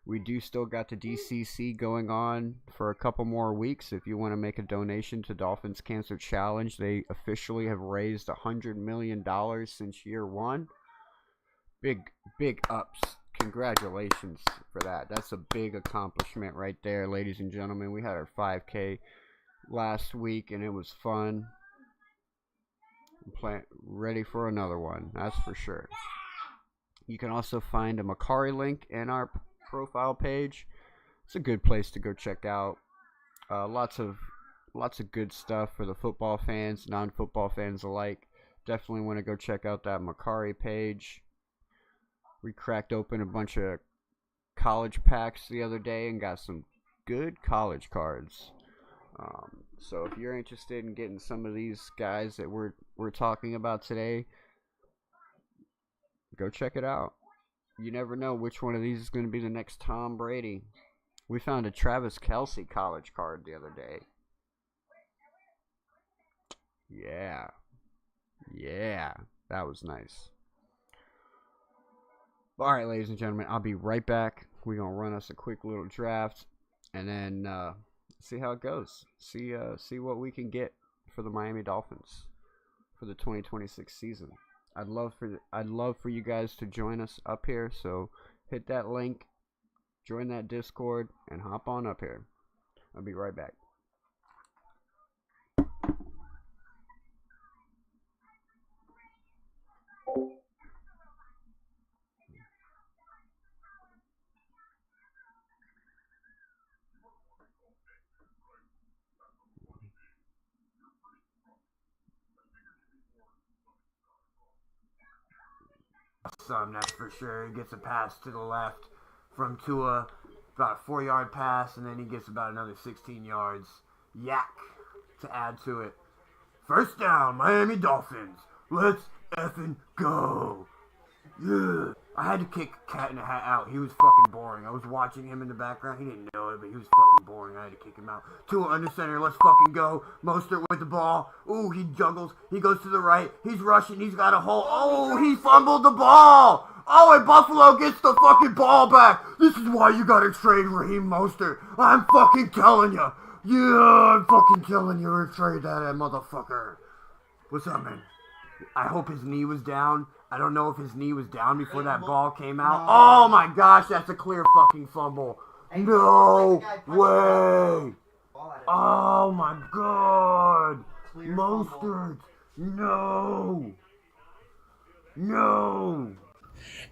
We do still got the DCC going on for a couple more weeks. If you want to make a donation to Dolphins Cancer Challenge, they officially have raised $100 million since year one. Big ups. Congratulations for that. That's a big accomplishment right there, ladies and gentlemen. We had our 5K last week and it was fun. Ready for another one, that's for sure. You can also find a Macari link in our profile page. It's a good place to go check out. Lots of good stuff for the football fans, non-football fans alike. Definitely want to go check out that Macari page. We cracked open a bunch of college packs the other day and got some good college cards. So if you're interested in getting some of these guys that we're talking about today, go check it out. You never know which one of these is going to be the next Tom Brady. We found a Travis Kelce college card the other day. Yeah, that was nice. All right, ladies and gentlemen, I'll be right back. We're going to run us a quick little draft and then see how it goes. See what we can get for the Miami Dolphins for the 2026 season. I'd love for you guys to join us up here, so hit that link, join that Discord, and hop on up here. I'll be right back. That's for sure. He gets a pass to the left from Tua, about a 4-yard pass, and then he gets about another 16 yards. Yak to add to it. First down, Miami Dolphins. Let's effing go. Yeah. I had to kick Catndahat out. He was fucking boring. I was watching him in the background. He didn't know it, but he was fucking boring. I had to kick him out. Tua under center. Let's fucking go. Mostert with the ball. Ooh, he juggles. He goes to the right. He's rushing. He's got a hole. Oh, he fumbled the ball. Oh, and Buffalo gets the fucking ball back. This is why you gotta trade Raheem Mostert. I'm fucking telling you. Yeah, I'm fucking telling you to trade that motherfucker. What's up, man? I hope his knee was down. I don't know if his knee was down before that ball came out. Oh my gosh, that's a clear fucking fumble. No way. Oh my god. Mostert. No.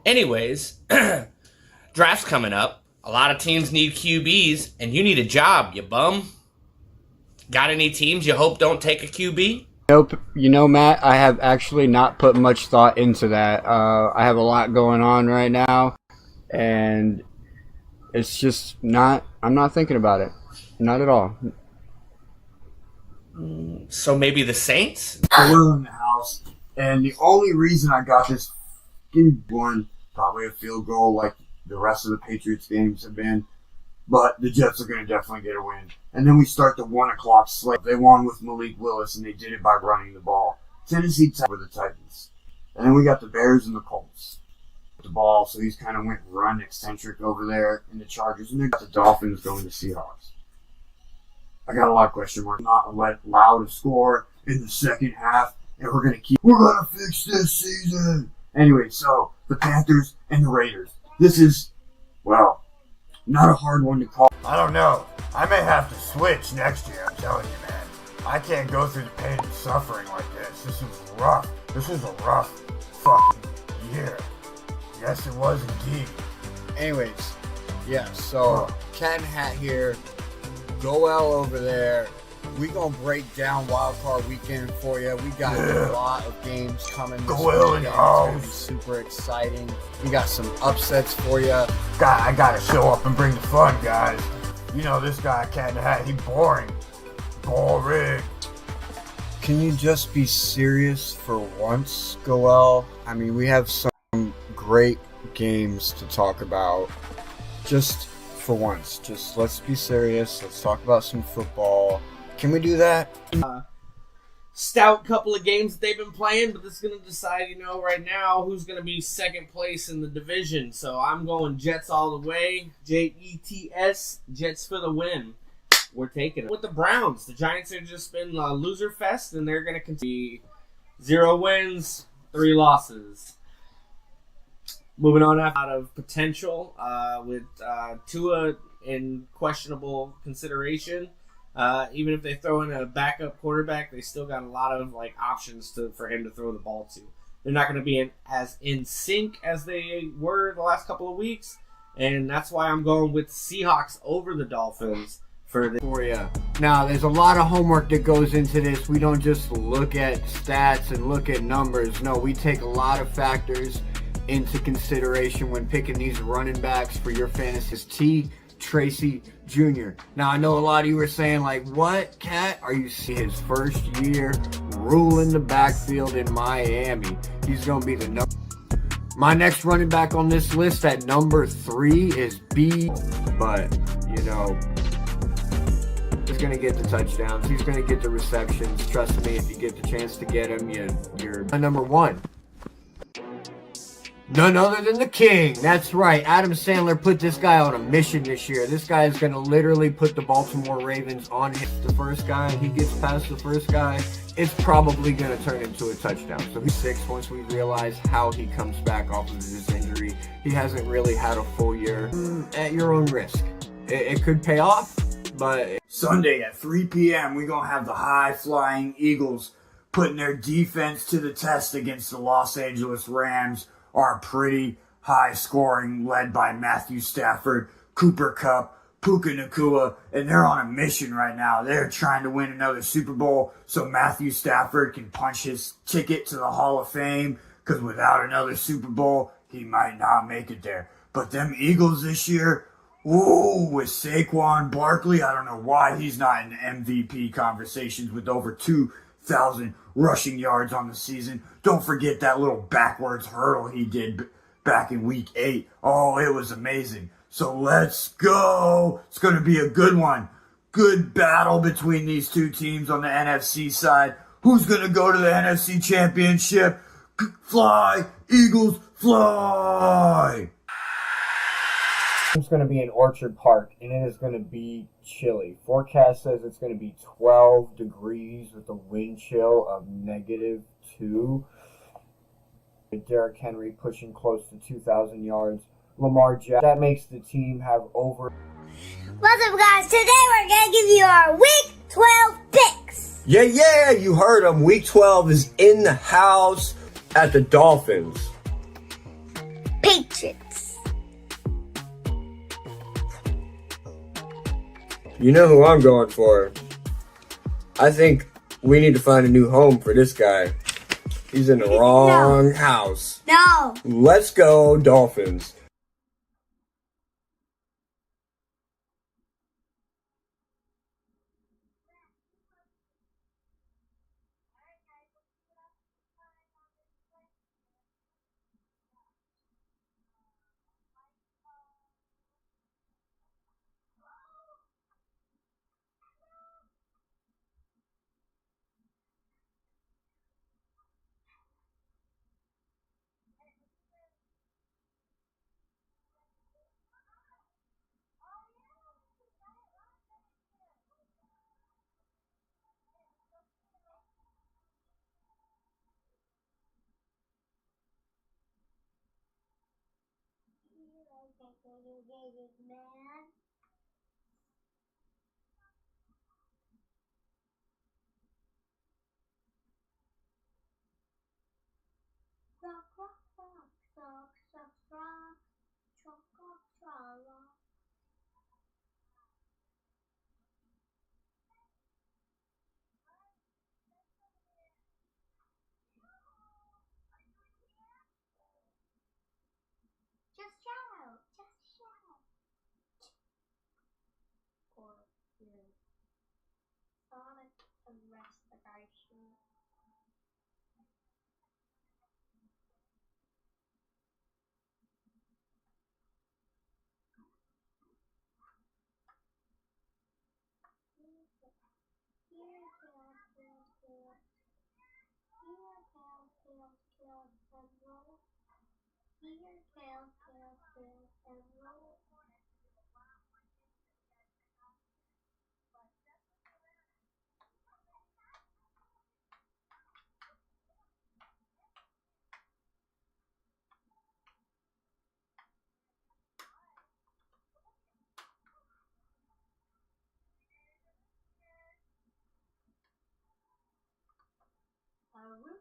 Anyways, draft's coming up. A lot of teams need QBs, and you need a job, you bum. Got any teams you hope don't take a QB? Nope. You know, Matt, I have actually not put much thought into that. I have a lot going on right now, and it's just not, I'm not thinking about it. Not at all. So maybe the Saints? We're in the house, and the only reason I got this one, probably a field goal like the rest of the Patriots games have been, but the Jets are going to definitely get a win. And then we start the 1 o'clock slate. They won with Malik Willis, and they did it by running the ball. Tennessee over the Titans. And then we got the Bears and the Colts. The ball, so he's kind of went run eccentric over there in the Chargers. And they got the Dolphins going to Seahawks. I got a lot of question marks. Not allowed to score in the second half, and we're going to fix this season. Anyway, so the Panthers and the Raiders. This is, well, not a hard one to call. I don't know. I may have to switch next year, I'm telling you, man. I can't go through the pain and suffering like this. This was rough. This was a rough fucking year. Yes, it was indeed. Anyways, yeah, so Catndahat here. Goel over there. We gonna break down Wild Card Weekend for you. We got a lot of games coming this Go in weekend. It's house. gonna be super exciting. We got some upsets for you. I gotta show up and bring the fun, guys. You know this guy, Catndahat, he boring. Boring. Can you just be serious for once, Goel? I mean, we have some great games to talk about. Just for once, just let's be serious. Let's talk about some football. Can we do that? Stout couple of games that they've been playing, but this is going to decide, right now who's going to be second place in the division. So I'm going Jets all the way. Jets, Jets for the win. We're taking it. With the Browns, the Giants have just been a loser fest, and they're going to continue 0 wins, 3 losses. Moving on out of potential with Tua in questionable consideration. Even if they throw in a backup quarterback, they still got a lot of options for him to throw the ball to. They're not going to be as in sync as they were the last couple of weeks, and that's why I'm going with Seahawks over the Dolphins for you. Now, there's a lot of homework that goes into this. We don't just look at stats and look at numbers. No, we take a lot of factors into consideration when picking these running backs for your fantasy. Tracy Jr. Now, I know a lot of you are saying, what, Cat? Are you seeing his first year ruling the backfield in Miami? He's going to be the number. My next running back on this list at number 3 is B. But, he's going to get the touchdowns. He's going to get the receptions. Trust me, if you get the chance to get him, you're number 1. None other than the king. That's right. Adam Sandler put this guy on a mission this year. This guy is going to literally put the Baltimore Ravens on him. The first guy, he gets past the first guy, it's probably going to turn into a touchdown. So he's 6 once we realize how he comes back off of his injury. He hasn't really had a full year. At your own risk. It could pay off, but... Sunday at 3 p.m., we're going to have the high-flying Eagles putting their defense to the test against the Los Angeles Rams. Are pretty high scoring, led by Matthew Stafford, Cooper Kupp, Puka Nacua, and they're on a mission right now. They're trying to win another Super Bowl so Matthew Stafford can punch his ticket to the Hall of Fame, because without another Super Bowl, he might not make it there. But them Eagles this year, with Saquon Barkley, I don't know why he's not in MVP conversations with over 2,000 rushing yards on the season. Don't forget that little backwards hurdle he did back in week 8. Oh, it was amazing. So let's go. It's going to be a good one. Good battle between these two teams on the NFC side. Who's going to go to the NFC Championship? Fly, Eagles, fly! It's going to be in Orchard Park, and it is going to be chilly. Forecast says it's going to be 12 degrees with a wind chill of -2. Derrick Henry pushing close to 2,000 yards. Lamar Jackson. That makes the team have over... What's up, guys? Today we're going to give you our Week 12 picks. Yeah, you heard him. Week 12 is in the house at the Dolphins. Patriots. You know who I'm going for. I think we need to find a new home for this guy. He's in the wrong house. No. Let's go, Dolphins. Man. Rock, rock, rock, rock, rock, rock, rock, rock, rock, rock. A root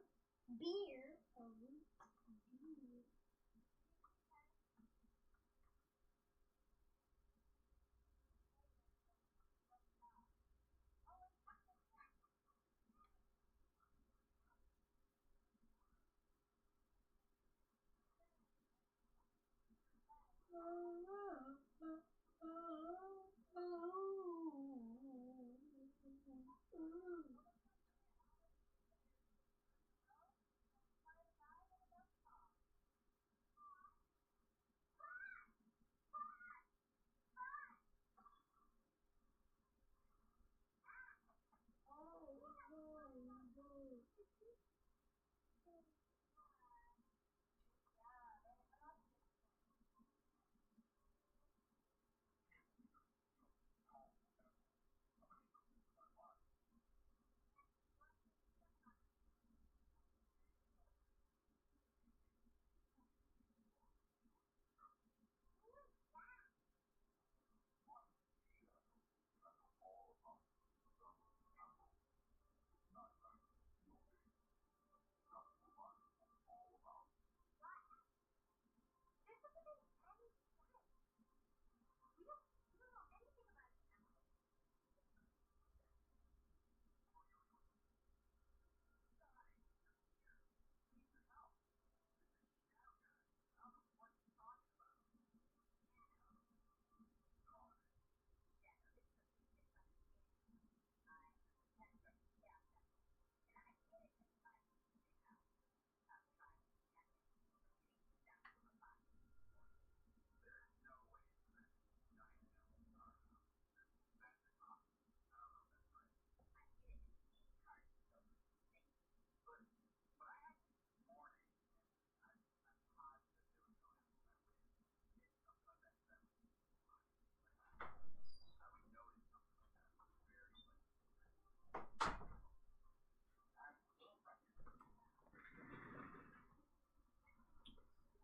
beer. A root beer.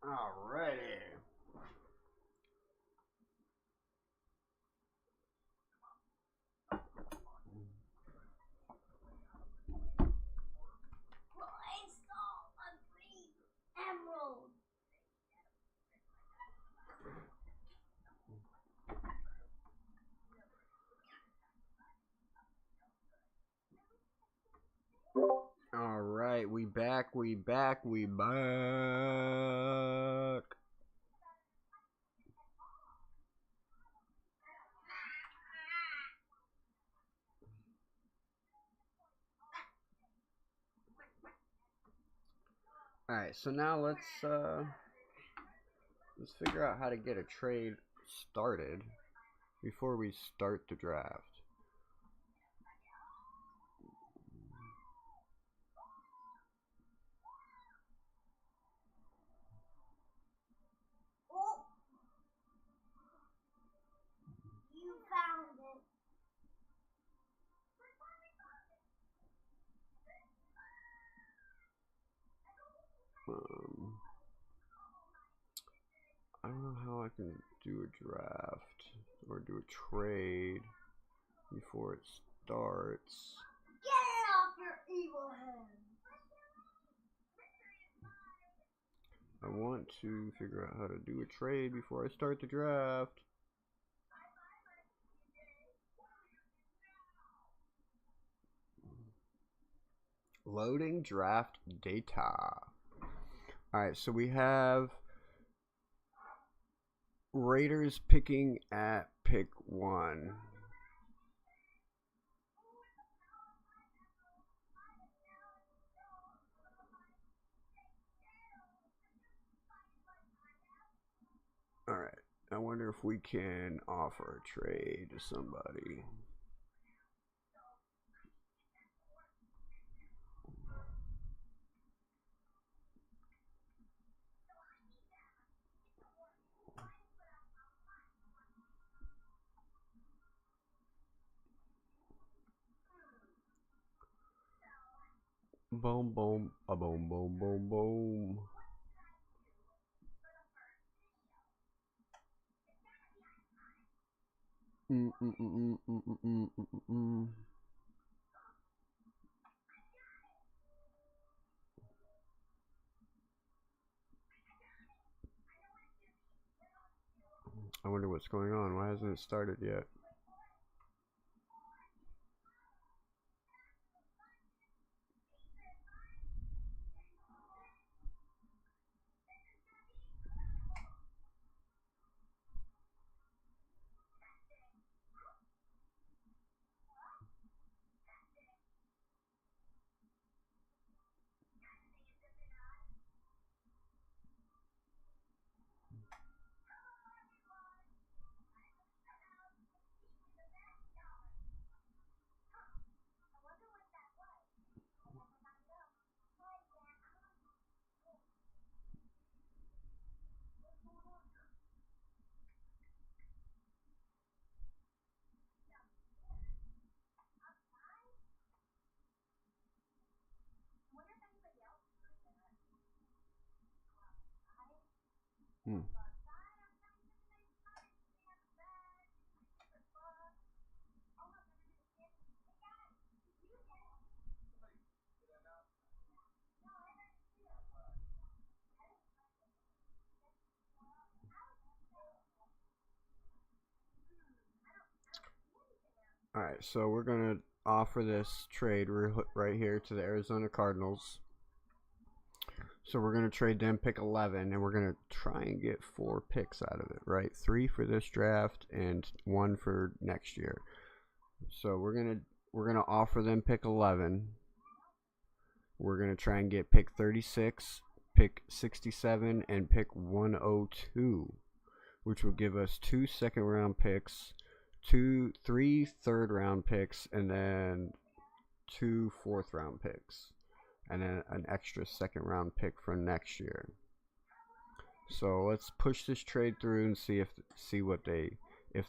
Alrighty. I saw a green emerald. Alright, we back. Alright, so now let's figure out how to get a trade started before we start the draft. Oh, you found it. I don't know how I can do a draft or do a trade before it starts. Get it off your evil hands. I want to figure out how to do a trade before I start the draft. Loading draft data. Alright, so we have Raiders picking at pick 1. Alright, I wonder if we can offer a trade to somebody. Boom, boom, a boom, boom, boom, boom. I wonder what's going on. Why hasn't it started yet? Alright, so we're going to offer this trade right here to the Arizona Cardinals. So we're going to trade them pick 11, and we're going to try and get 4 picks out of it, right? 3 for this draft and 1 for next year. So we're going to offer them pick 11. We're going to try and get pick 36, pick 67, and pick 102, which will give us 2 second-round picks, 3 third-round picks, and then 2 fourth-round picks, and then an extra second-round pick for next year. So let's push this trade through and see if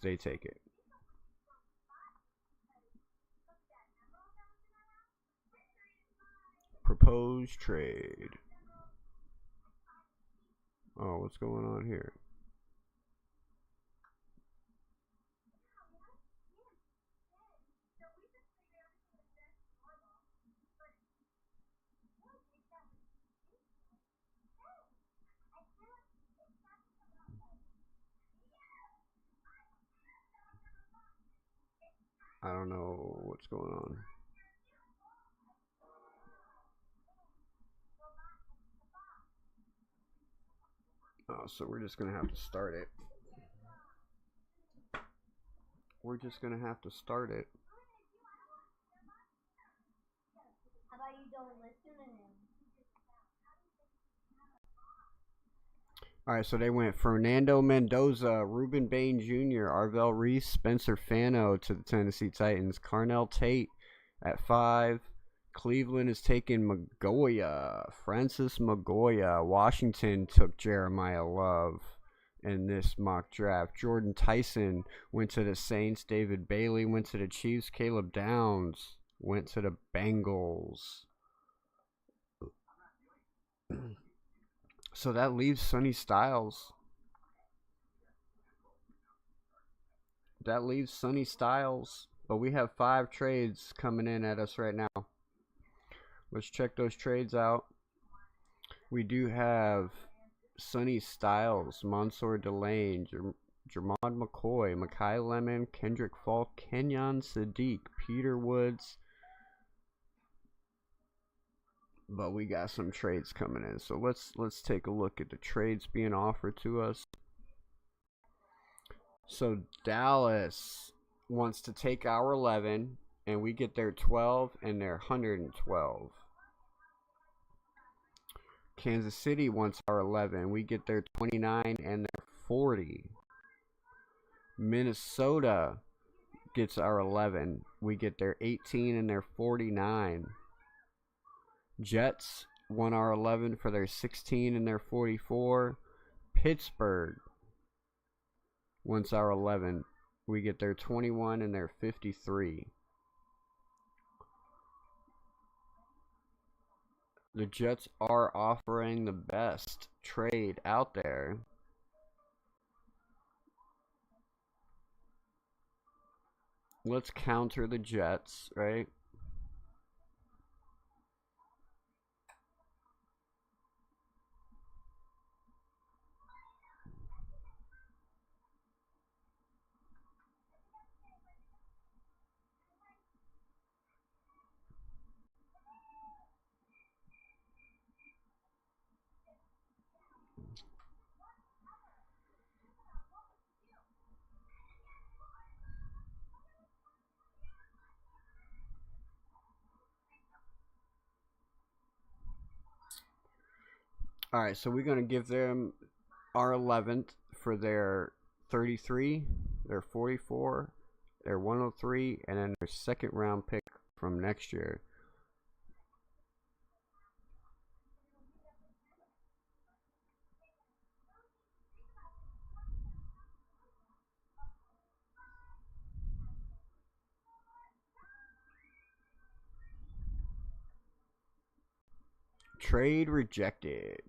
they take it. Proposed trade. Oh, what's going on here? I don't know what's going on. Oh, so we're just going to have to start it. We're just going to have to start it. How about you don't listen to him? Alright, so they went Fernando Mendoza, Ruben Bain Jr., Arvell Reese, Spencer Fano to the Tennessee Titans, Carnell Tate at 5. Cleveland is taking Magoya, Francis Magoya. Washington took Jeremiah Love in this mock draft. Jordan Tyson went to the Saints. David Bailey went to the Chiefs. Caleb Downs went to the Bengals. So that leaves Sonny Styles. But we have 5 trades coming in at us right now. Let's check those trades out. We do have Sonny Styles, Mansour Delane, Jermod McCoy, Makai Lemon, Kendrick Falk, Kenyon Sadiq, Peter Woods. But we got some trades coming in. So let's take a look at the trades being offered to us. So Dallas wants to take our 11, and we get their 12 and their 112. Kansas City wants our 11. We get their 29 and their 40. Minnesota gets our 11. We get their 18 and their 49. Jets won our 11 for their 16 and their 44. Pittsburgh wants our 11. We get their 21 and their 53. The Jets are offering the best trade out there. Let's counter the Jets, right? All right, so we're going to give them our 11th for their 33, their 44, their 103, and then their second round pick from next year. Trade rejected.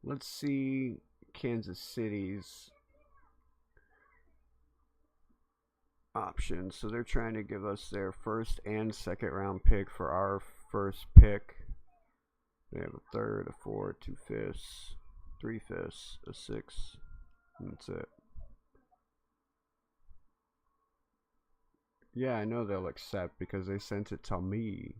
Let's see Kansas City's options. So they're trying to give us their first and second round pick for our first pick. They have a third, a fourth, 2 fifths, 3 fifths, a 6, and that's it. Yeah, I know they'll accept because they sent it to me.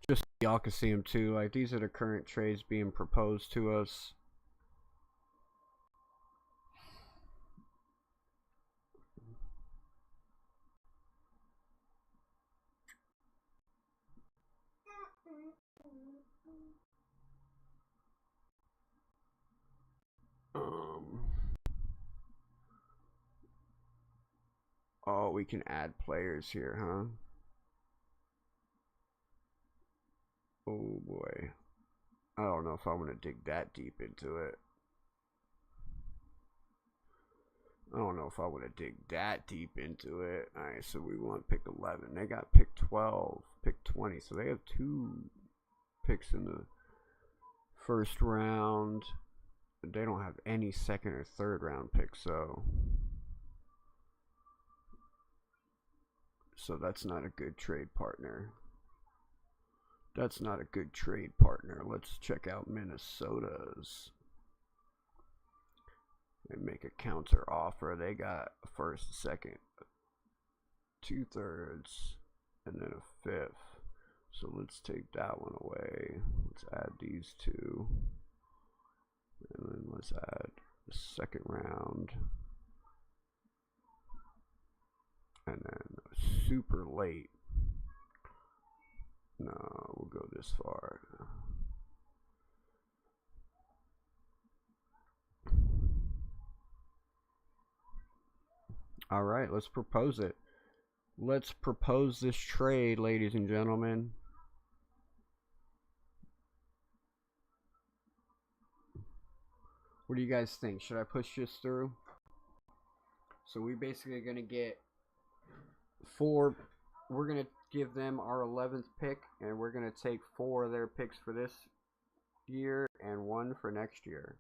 Just so y'all can see them too. Like, these are the current trades being proposed to us. Oh, we can add players here, huh? Oh boy. I don't know if I want to dig that deep into it. I don't know if I want to dig that deep into it. Alright, so we want pick 11. They got pick 12, pick 20. So they have 2 picks in the first round. They don't have any second or third round picks, so that's not a good trade partner. That's not a good trade partner. Let's check out Minnesota's. They make a counter offer. They got a first, second, 2 thirds, and then a 5th. So let's take that one away. Let's add these 2. And then let's add the second round. And then super late. No, we'll go this far. All right, let's propose it. Let's propose this trade, ladies and gentlemen. What do you guys think? Should I push this through? So we basically are going to get 4. We're going to give them our 11th pick, and we're going to take 4 of their picks for this year and 1 for next year.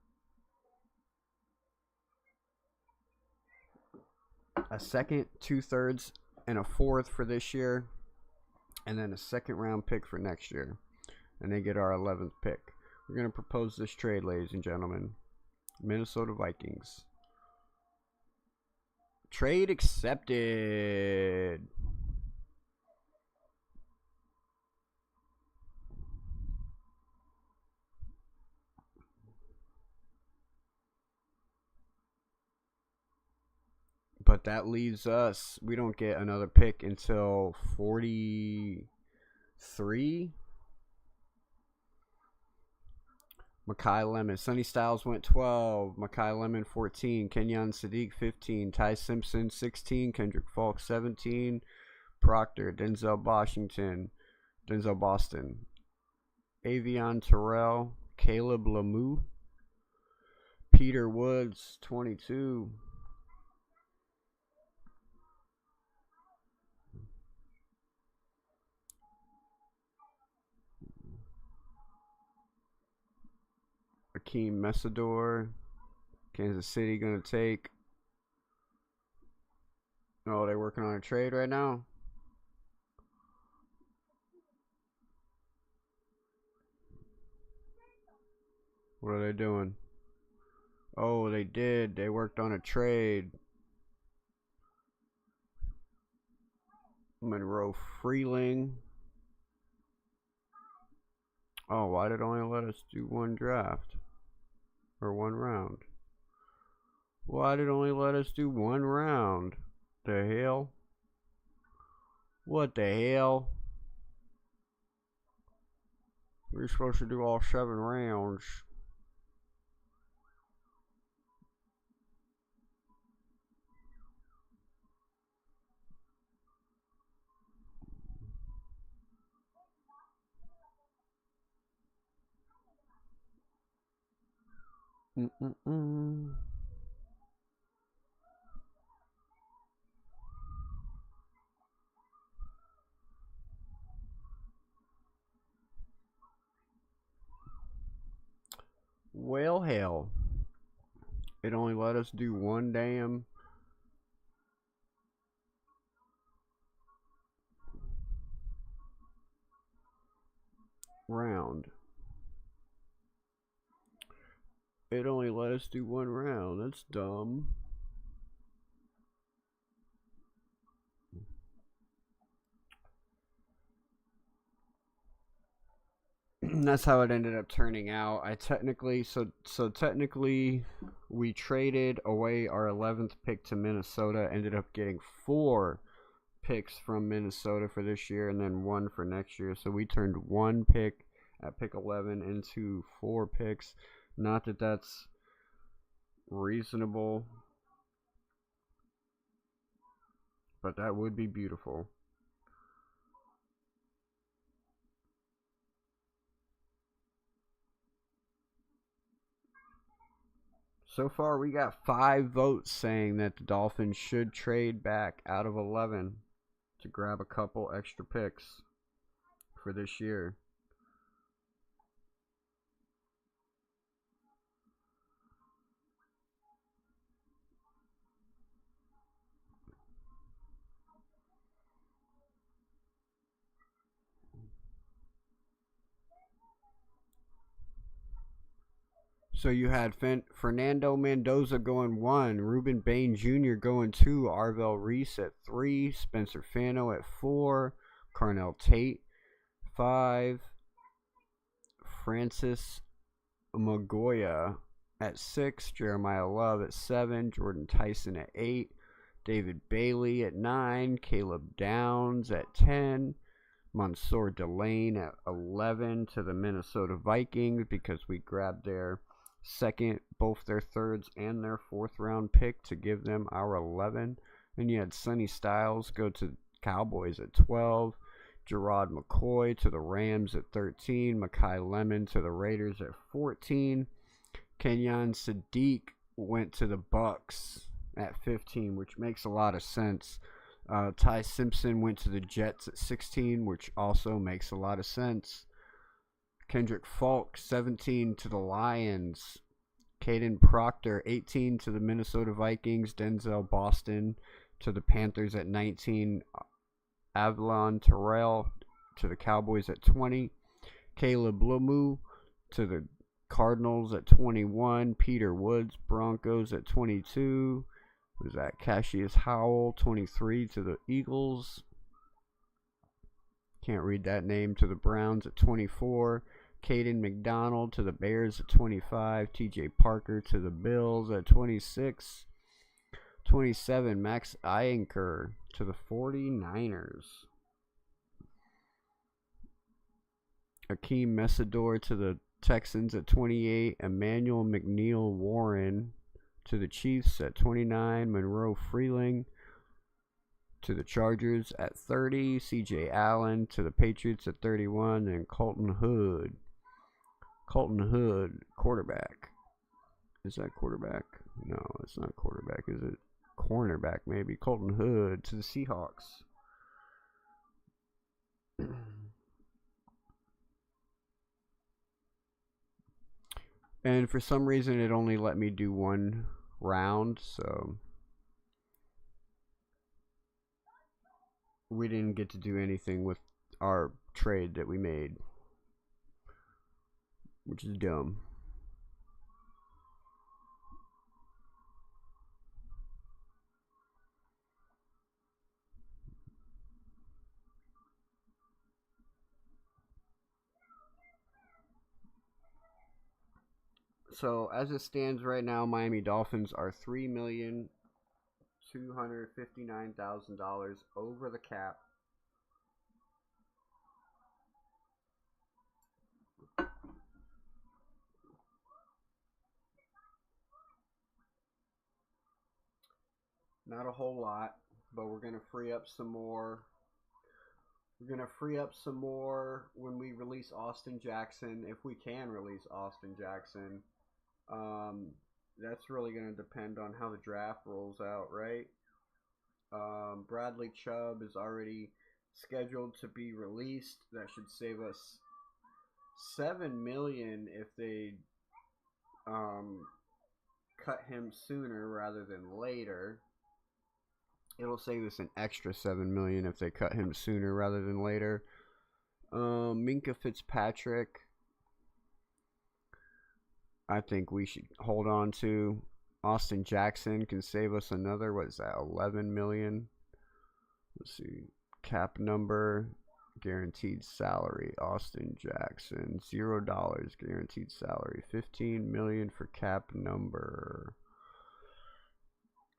A second, 2 thirds, and a 4th for this year, and then a second round pick for next year. And they get our 11th pick. We're going to propose this trade, ladies and gentlemen. Minnesota Vikings. Trade accepted. But that leaves us, we don't get another pick until 43. Makai Lemon. Sonny Styles went 12. Makai Lemon 14. Kenyon Sadiq 15. Ty Simpson 16. Kendrick Falk 17. Proctor. Denzel Boston. Avion Terrell. Caleb Lemieux. Peter Woods 22. Akeem Messador. Kansas City gonna take. Oh, they're working on a trade right now. What are they doing? Oh, they did. They worked on a trade. Monroe Freeling. Oh, why did it only let us do one draft? Or one round? Why did it only let us do one round? The hell? What the hell? We're supposed to do all 7 rounds. Well, hell. It only let us do one damn round. It only let us do one round. That's dumb. That's how it ended up turning out. Technically we traded away our 11th pick to Minnesota, ended up getting 4 picks from Minnesota for this year and then 1 for next year. So we turned 1 pick at pick 11 into 4 picks. Not that that's reasonable, but that would be beautiful. So far, we got 5 votes saying that the Dolphins should trade back out of 11 to grab a couple extra picks for this year. So you had Fernando Mendoza going 1, Ruben Bain Jr. going 2, Arvell Reese at 3, Spencer Fano at 4, Carnell Tate 5, Francis Magoya at 6, Jeremiah Love at 7, Jordan Tyson at 8, David Bailey at 9, Caleb Downs at 10, Mansour Delane at 11 to the Minnesota Vikings because we grabbed their second, both their thirds and their 4th round pick to give them our 11. And you had Sonny Styles go to Cowboys at 12, Gerard McCoy to the Rams at 13, Makai Lemon to the Raiders at 14, Kenyon Sadiq went to the Bucks at 15, which makes a lot of sense. Ty Simpson went to the Jets at 16, which also makes a lot of sense. Kendrick Falk, 17 to the Lions. Caden Proctor, 18 to the Minnesota Vikings. Denzel Boston to the Panthers at 19. Avalon Terrell to the Cowboys at 20. Caleb Lemieux to the Cardinals at 21. Peter Woods, Broncos at 22. Was that Cassius Howell, 23 to the Eagles. Can't read that name, to the Browns at 24. Caden McDonald to the Bears at 25. TJ Parker to the Bills at 26. 27, Max Iyenker to the 49ers. Akeem Messador to the Texans at 28. Emmanuel McNeil Warren to the Chiefs at 29. Monroe Freeling to the Chargers at 30. CJ Allen to the Patriots at 31. And Colton Hood, quarterback. Is that quarterback? No, it's not quarterback. Is it cornerback? Maybe. Colton Hood to the Seahawks. And for some reason, it only let me do one round, so we didn't get to do anything with our trade that we made, which is dumb. So as it stands right now, Miami Dolphins are $3,259,000 over the cap. Not a whole lot, but we're going to free up some more. We're going to free up some more when we release Austin Jackson, if we can release Austin Jackson. That's really going to depend on how the draft rolls out, right? Bradley Chubb is already scheduled to be released. That should save us $7 million if they cut him sooner rather than later. It'll save us an extra $7 million if they cut him sooner rather than later. Minkah Fitzpatrick, I think we should hold on to. Austin Jackson can save us another, what is that, $11 million? Let's see. Cap number, guaranteed salary. Austin Jackson, $0 guaranteed salary. $15 million for cap number.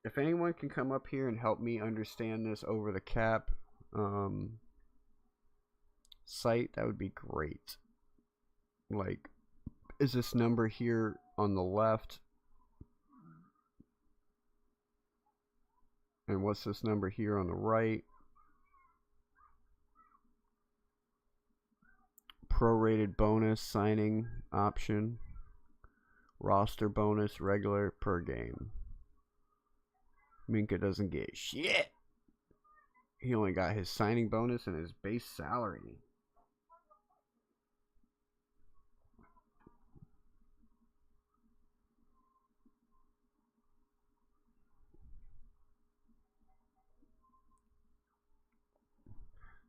If anyone can come up here and help me understand this over the cap site, that would be great. Like, is this number here on the left? And what's this number here on the right? Prorated bonus, signing option, roster bonus, regular, per game. Minkah doesn't get shit. He only got his signing bonus and his base salary.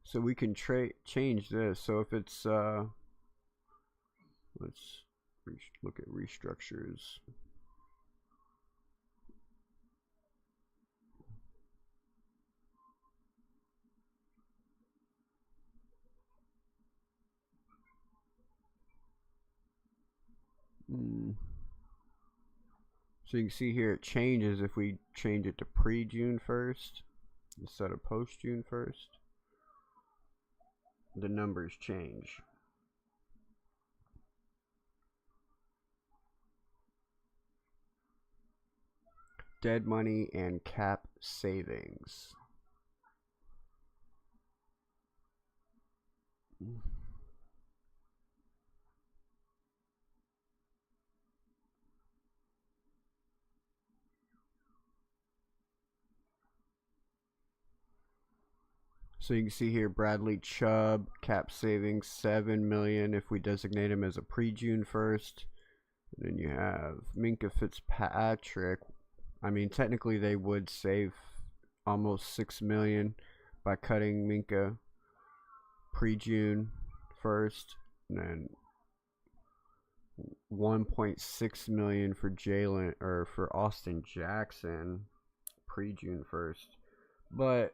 So we can change this. So if it's let's look at restructures. So you can see here it changes if we change it to pre-June 1st instead of post-June 1st. The numbers change. Dead money and cap savings. So you can see here Bradley Chubb, cap savings $7 million if we designate him as a pre-June 1st. And then you have Minkah Fitzpatrick. I mean, technically they would save almost $6 million by cutting Minkah pre-June 1st, and then $1.6 million for for Austin Jackson pre-June 1st. But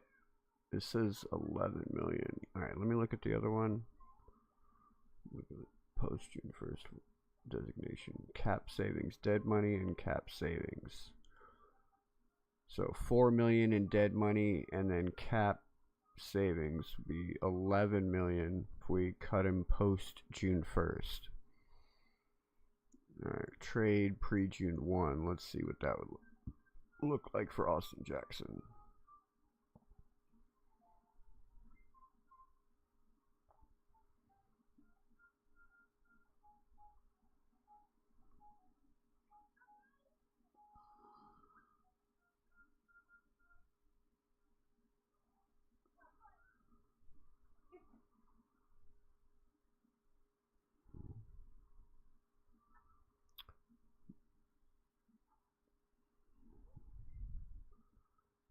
it says $11 million. Alright, let me look at the other one. Look at post June 1st designation. Cap savings, dead money, and cap savings. So $4 million in dead money, and then cap savings would be $11 million if we cut him post June 1st. Alright, trade pre-June 1. Let's see what that would look like for Austin Jackson.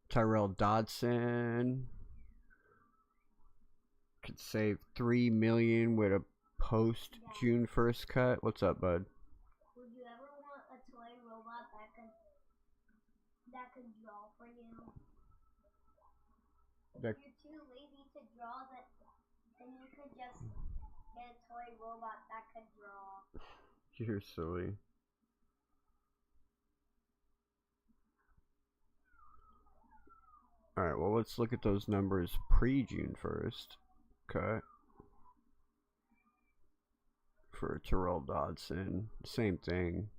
Tyrell Dodson could save $3 million with a post June 1st cut. What's up, bud? Would you ever want a toy robot that could draw for you? If you're too lazy to draw, then you could just get a toy robot that could draw. You're silly. Alright, well, let's look at those numbers pre-June 1st cut. For Tyrell Dodson, same thing.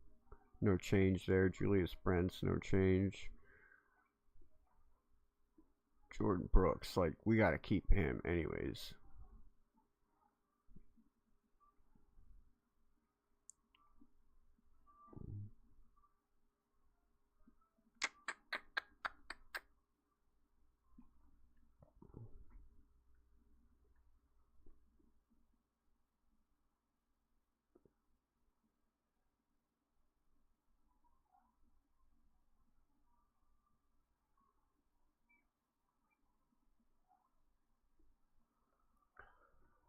No change there. Julius Brents, no change. Jordan Brooks, like, we gotta keep him anyways.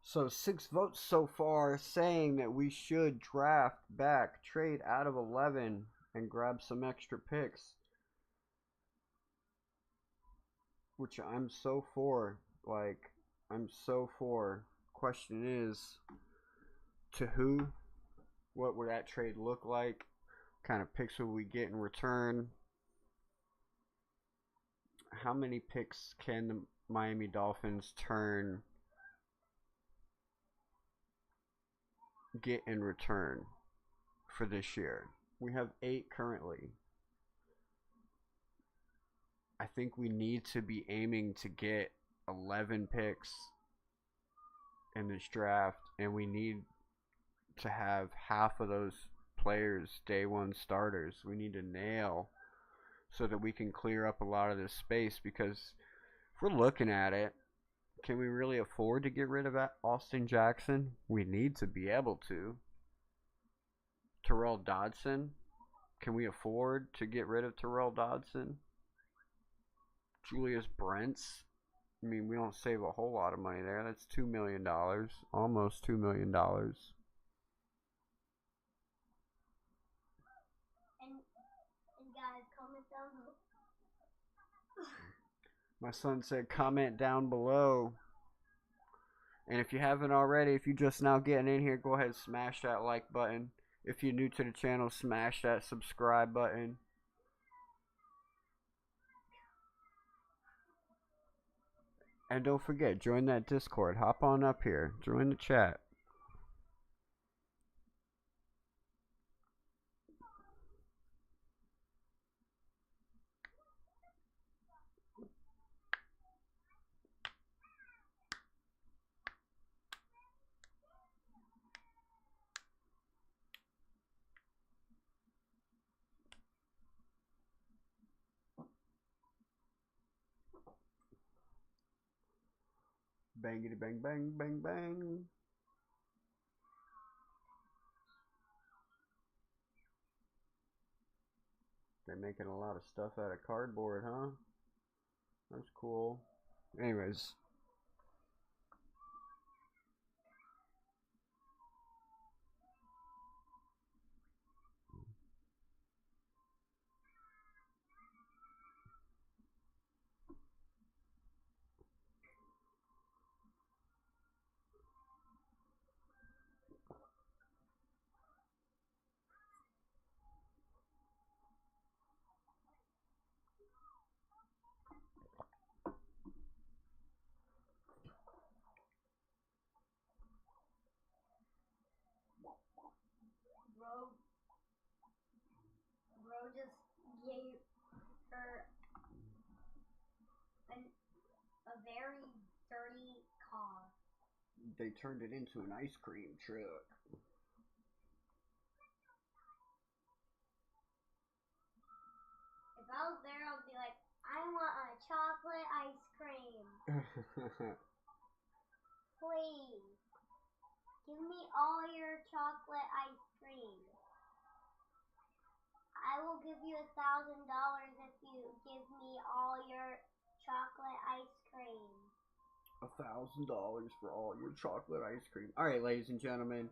So 6 votes so far saying that we should draft back, trade out of 11, and grab some extra picks. Which I'm so for. Like, I'm so for. Question is, to who? What would that trade look like? What kind of picks would we get in return? How many picks can the Miami Dolphins get in return for this year? We have 8 currently. I think we need to be aiming to get 11 picks in this draft, and we need to have half of those players day 1 starters. We need to nail so that we can clear up a lot of this space, because if we're looking at it, can we really afford to get rid of Austin Jackson? We need to be able to. Tyrell Dodson, can we afford to get rid of Tyrell Dodson? Julius Brents, I mean, we don't save a whole lot of money there. That's $2 million, almost $2 million. And guys, comment down below. My son said comment down below. And if you haven't already, if you're just now getting in here, go ahead and smash that like button. If you're new to the channel, smash that subscribe button. And don't forget, join that Discord. Hop on up here. Join the chat. Bangity bang bang bang bang. They're making a lot of stuff out of cardboard, huh? That's cool. Anyways. They turned it into an ice cream truck. If I was there, I would be like, I want a chocolate ice cream. Please. Give me all your chocolate ice cream. I will give you $1,000 if you give me all your chocolate ice cream. $1,000 for all your chocolate ice cream. All right, ladies and gentlemen,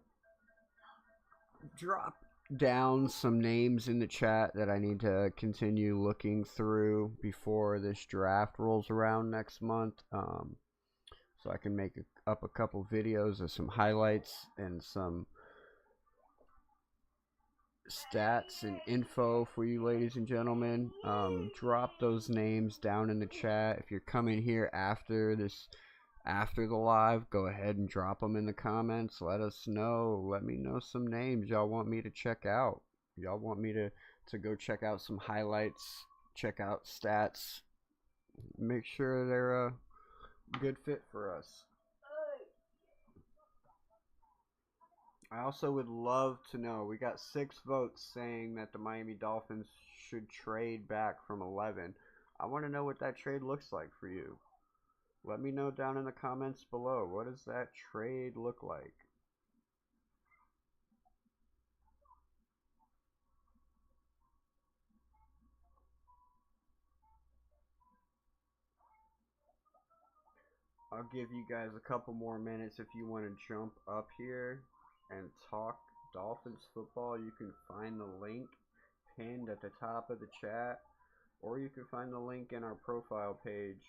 drop down some names in the chat that I need to continue looking through before this draft rolls around next month, so I can make up a couple videos of some highlights and some stats and info for you, ladies and gentlemen. Drop those names down in the chat. If you're coming here after the live, go ahead and drop them in the comments. Let us know. Let me know some names y'all want me to check out. Y'all want me to go check out some highlights, check out stats, make sure they're a good fit for us. I also would love to know, we got 6 votes saying that the Miami Dolphins should trade back from 11. I want to know what that trade looks like for you. Let me know down in the comments below. What does that trade look like? I'll give you guys a couple more minutes if you want to jump up here and talk Dolphins football. You can find the link pinned at the top of the chat, or you can find the link in our profile page.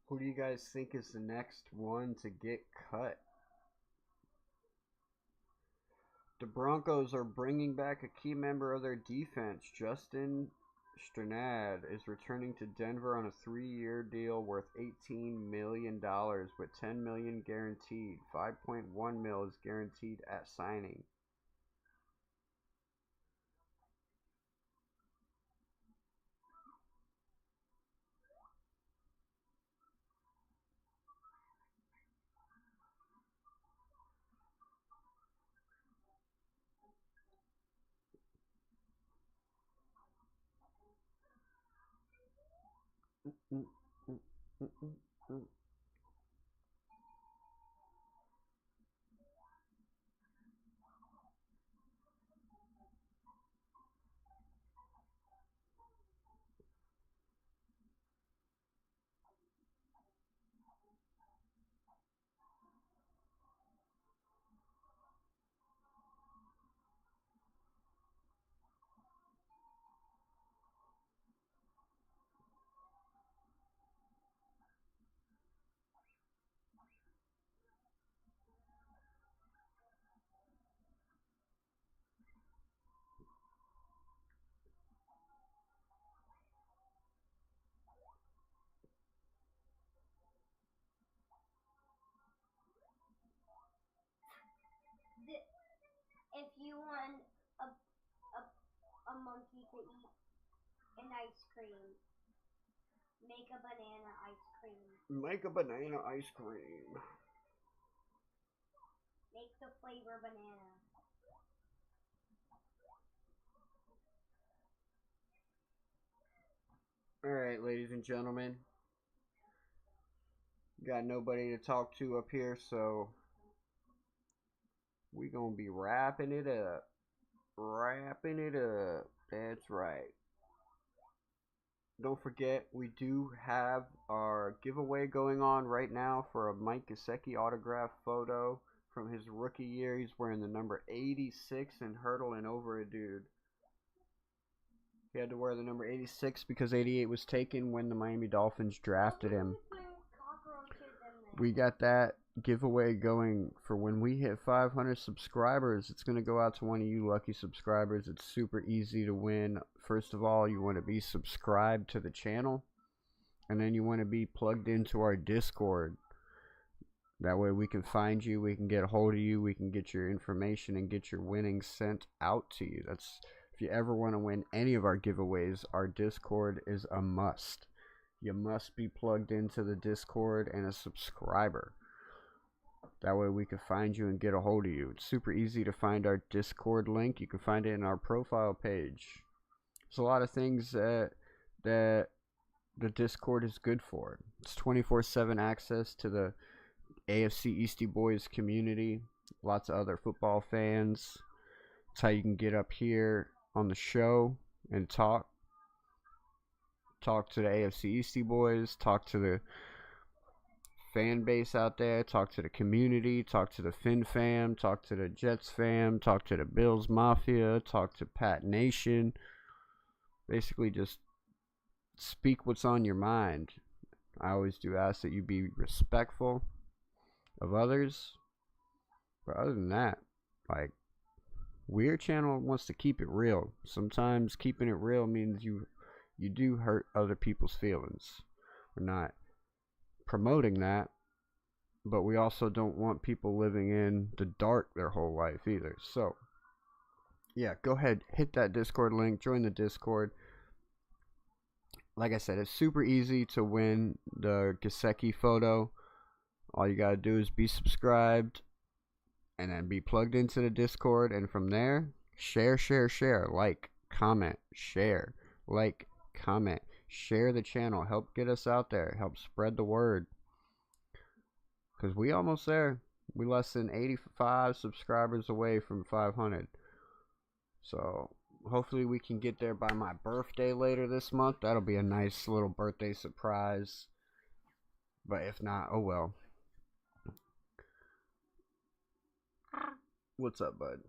Who do you guys think is the next one to get cut? The Broncos are bringing back a key member of their defense. Justin Strnad is returning to Denver on a 3-year deal worth $18 million with $10 million guaranteed. $5.1 million is guaranteed at signing. If you want a monkey to eat an ice cream, make a banana ice cream. Make a banana ice cream. Make the flavor banana. Alright, ladies and gentlemen. Got nobody to talk to up here, so we gonna be wrapping it up. Wrapping it up. That's right. Don't forget, we do have our giveaway going on right now for a Mike Gesicki autograph photo from his rookie year. He's wearing the number 86 and hurdling over a dude. He had to wear the number 86 because 88 was taken when the Miami Dolphins drafted him. We got that giveaway going for when we hit 500 subscribers. It's going to go out to one of you lucky subscribers. It's super easy to win. First of all, you want to be subscribed to the channel, and then you want to be plugged into our Discord. That way we can find you, we can get a hold of you, we can get your information and get your winnings sent out to you. That's, if you ever want to win any of our giveaways, our Discord is a must. You must be plugged into the Discord and a subscriber. That way we can find you and get a hold of you. It's super easy to find our Discord link. You can find it in our profile page. There's a lot of things that the Discord is good for. It's 24/7 access to the AFC Eastie Boys community. Lots of other football fans. It's how you can get up here on the show and talk to the AFC Eastie Boys, talk to the fan base out there, talk to the community, talk to the Fin fam, talk to the Jets fam, talk to the Bills Mafia, talk to Pat Nation. Basically just speak what's on your mind. I always do ask that you be respectful of others. But other than that, like, Weird Channel wants to keep it real. Sometimes keeping it real means you do hurt other people's feelings. We're not promoting that, but we also don't want people living in the dark their whole life either. So yeah, go ahead, hit that Discord link, join the Discord. Like I said, it's super easy to win the Gesicki photo. All you gotta do is be subscribed and then be plugged into the Discord, and from there, share, like, comment, share, like, comment, share the channel, help get us out there, help spread the word, because we almost there. We less than 85 subscribers away from 500, so hopefully we can get there by my birthday later this month. That'll be a nice little birthday surprise, but if not, oh well. What's up, bud?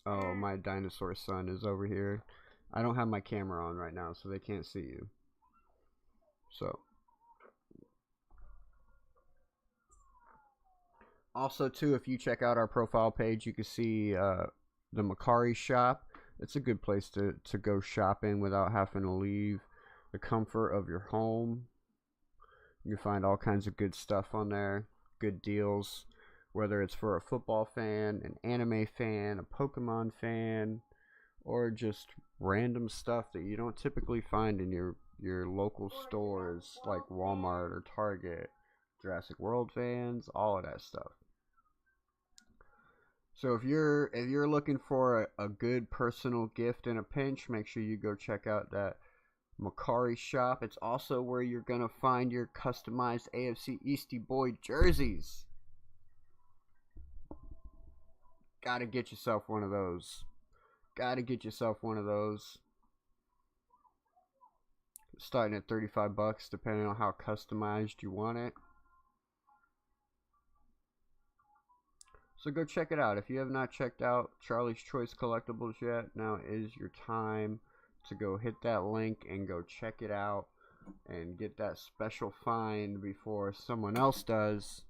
Oh, my dinosaur son is over here. I don't have my camera on right now, so they can't see you. So, also too, if you check out our profile page, you can see the Macari shop. It's a good place to go shopping without having to leave the comfort of your home. You can find all kinds of good stuff on there, good deals. Whether it's for a football fan, an anime fan, a Pokemon fan, or just random stuff that you don't typically find in your local stores like Walmart or Target. Jurassic World fans, all of that stuff. So if you're looking for a good personal gift in a pinch, make sure you go check out that Macari shop. It's also where you're gonna find your customized AFC Eastie Boy jerseys. Gotta get yourself one of those. Starting at $35 depending on how customized you want it. So go check it out. If you have not checked out Charlie's Choice Collectibles yet, now is your time to go hit that link and go check it out and get that special find before someone else does.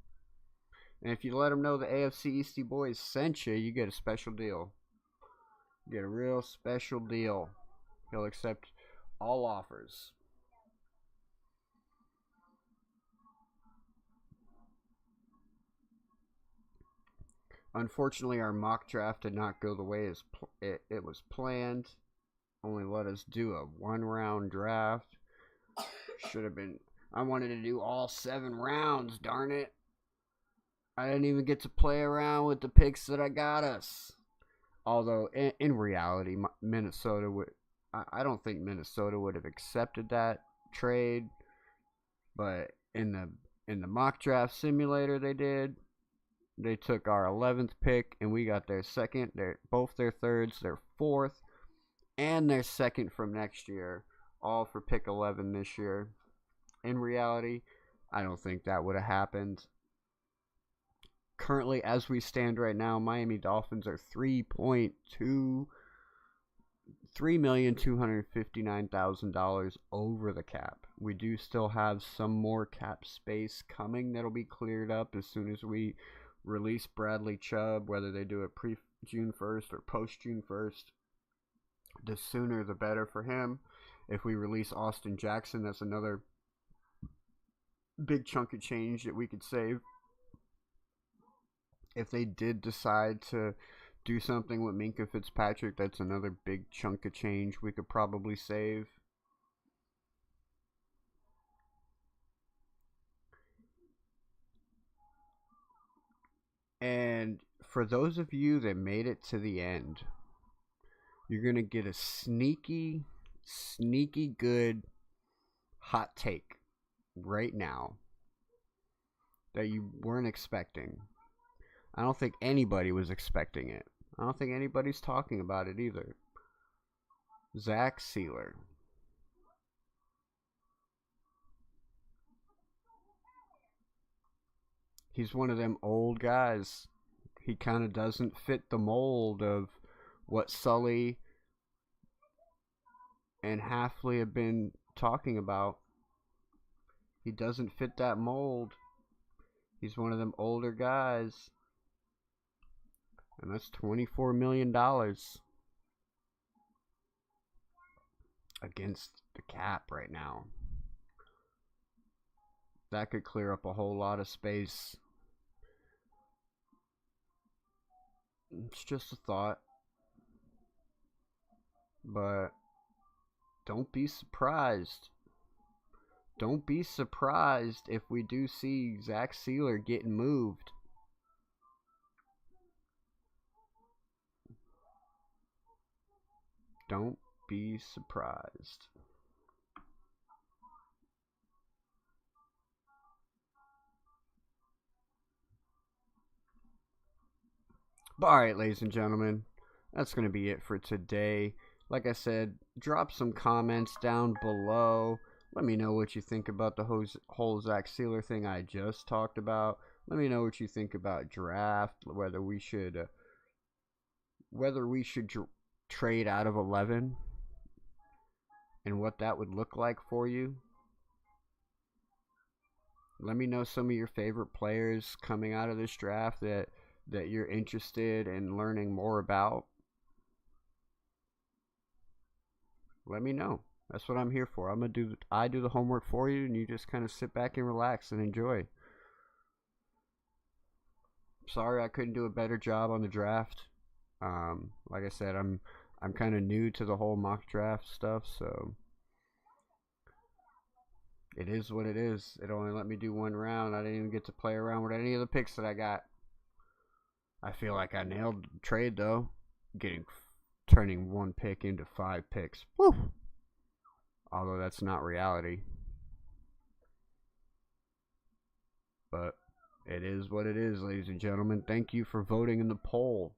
And if you let them know the AFC Eastie Boys sent you, you get a special deal. You get a real special deal. He'll accept all offers. Unfortunately, our mock draft did not go the way it was planned. Only let us do a one-round draft. Should have been. I wanted to do all 7 rounds, darn it. I didn't even get to play around with the picks that I got us. Although, in reality, Minnesota would... I don't think Minnesota would have accepted that trade. But in the mock draft simulator they did, they took our 11th pick, and we got their second, both their thirds, their fourth, and their second from next year. All for pick 11 this year. In reality, I don't think that would have happened. Currently, as we stand right now, Miami Dolphins are 3.2 $3,259,000 over the cap. We do still have some more cap space coming that'll be cleared up as soon as we release Bradley Chubb, whether they do it pre-June 1st or post-June 1st. The sooner the better for him. If we release Austin Jackson, that's another big chunk of change that we could save. If they did decide to do something with Minkah Fitzpatrick, that's another big chunk of change we could probably save. And for those of you that made it to the end, you're going to get a sneaky good hot take right now that you weren't expecting. I don't think anybody was expecting it. I don't think anybody's talking about it either. Zach Sealer. He's one of them old guys. He kind of doesn't fit the mold of what Sully and Hafley have been talking about. He doesn't fit that mold. He's one of them older guys. And that's $24 million against the cap right now. That could clear up a whole lot of space. It's just a thought. But don't be surprised. Don't be surprised if we do see Zach Sealer getting moved. Don't be surprised. But alright, ladies and gentlemen, that's going to be it for today. Like I said, drop some comments down below. Let me know what you think about the whole Zach Sealer thing I just talked about. Let me know what you think about draft, whether we should trade out of 11 and what that would look like for you. Let me know some of your favorite players coming out of this draft that you're interested in learning more about. Let me know. That's what I'm here for. I do the homework for you, and you just kind of sit back and relax and enjoy. Sorry I couldn't do a better job on the draft. Like I said, I'm kind of new to the whole mock draft stuff, so it is what it is. It only let me do one round. I didn't even get to play around with any of the picks that I got. I feel like I nailed the trade though, turning one pick into 5 picks. Woo! Although that's not reality. But it is what it is, ladies and gentlemen. Thank you for voting in the poll.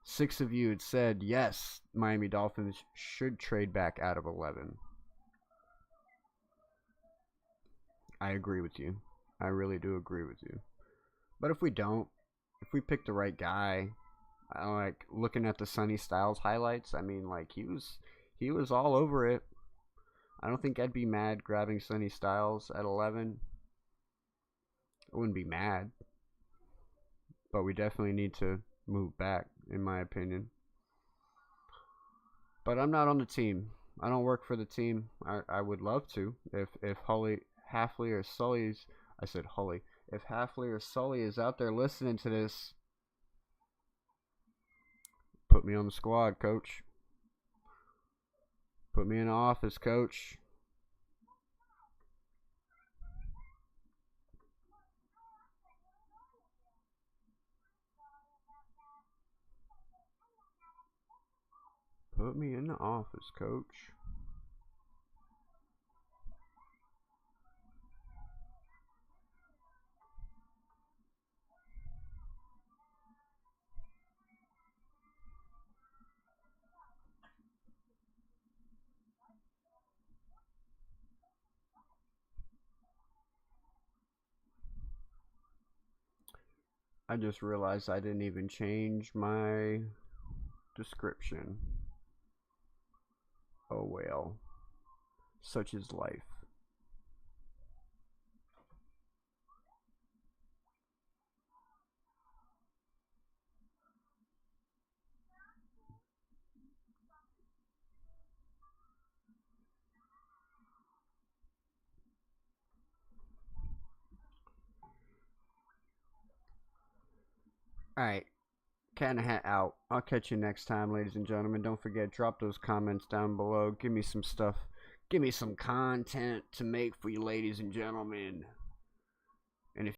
6 of you had said, yes, Miami Dolphins should trade back out of 11. I agree with you. I really do agree with you. But if we don't, if we pick the right guy, I like looking at the Sonny Styles highlights. I mean, like, he was all over it. I don't think I'd be mad grabbing Sonny Styles at 11. I wouldn't be mad. But we definitely need to move back, in my opinion. But I'm not on the team. I don't work for the team. I would love to. If Hafley or Sully's, I said Hully. If Hafley or Sully is out there listening to this, put me on the squad, coach. Put me in the office, coach. Put me in the office, coach. I just realized I didn't even change my description. rail. Such is life. Alright, Catndahat out. I'll catch you next time, ladies and gentlemen. Don't forget, drop those comments down below. Give me some stuff. Give me some content to make for you, ladies and gentlemen.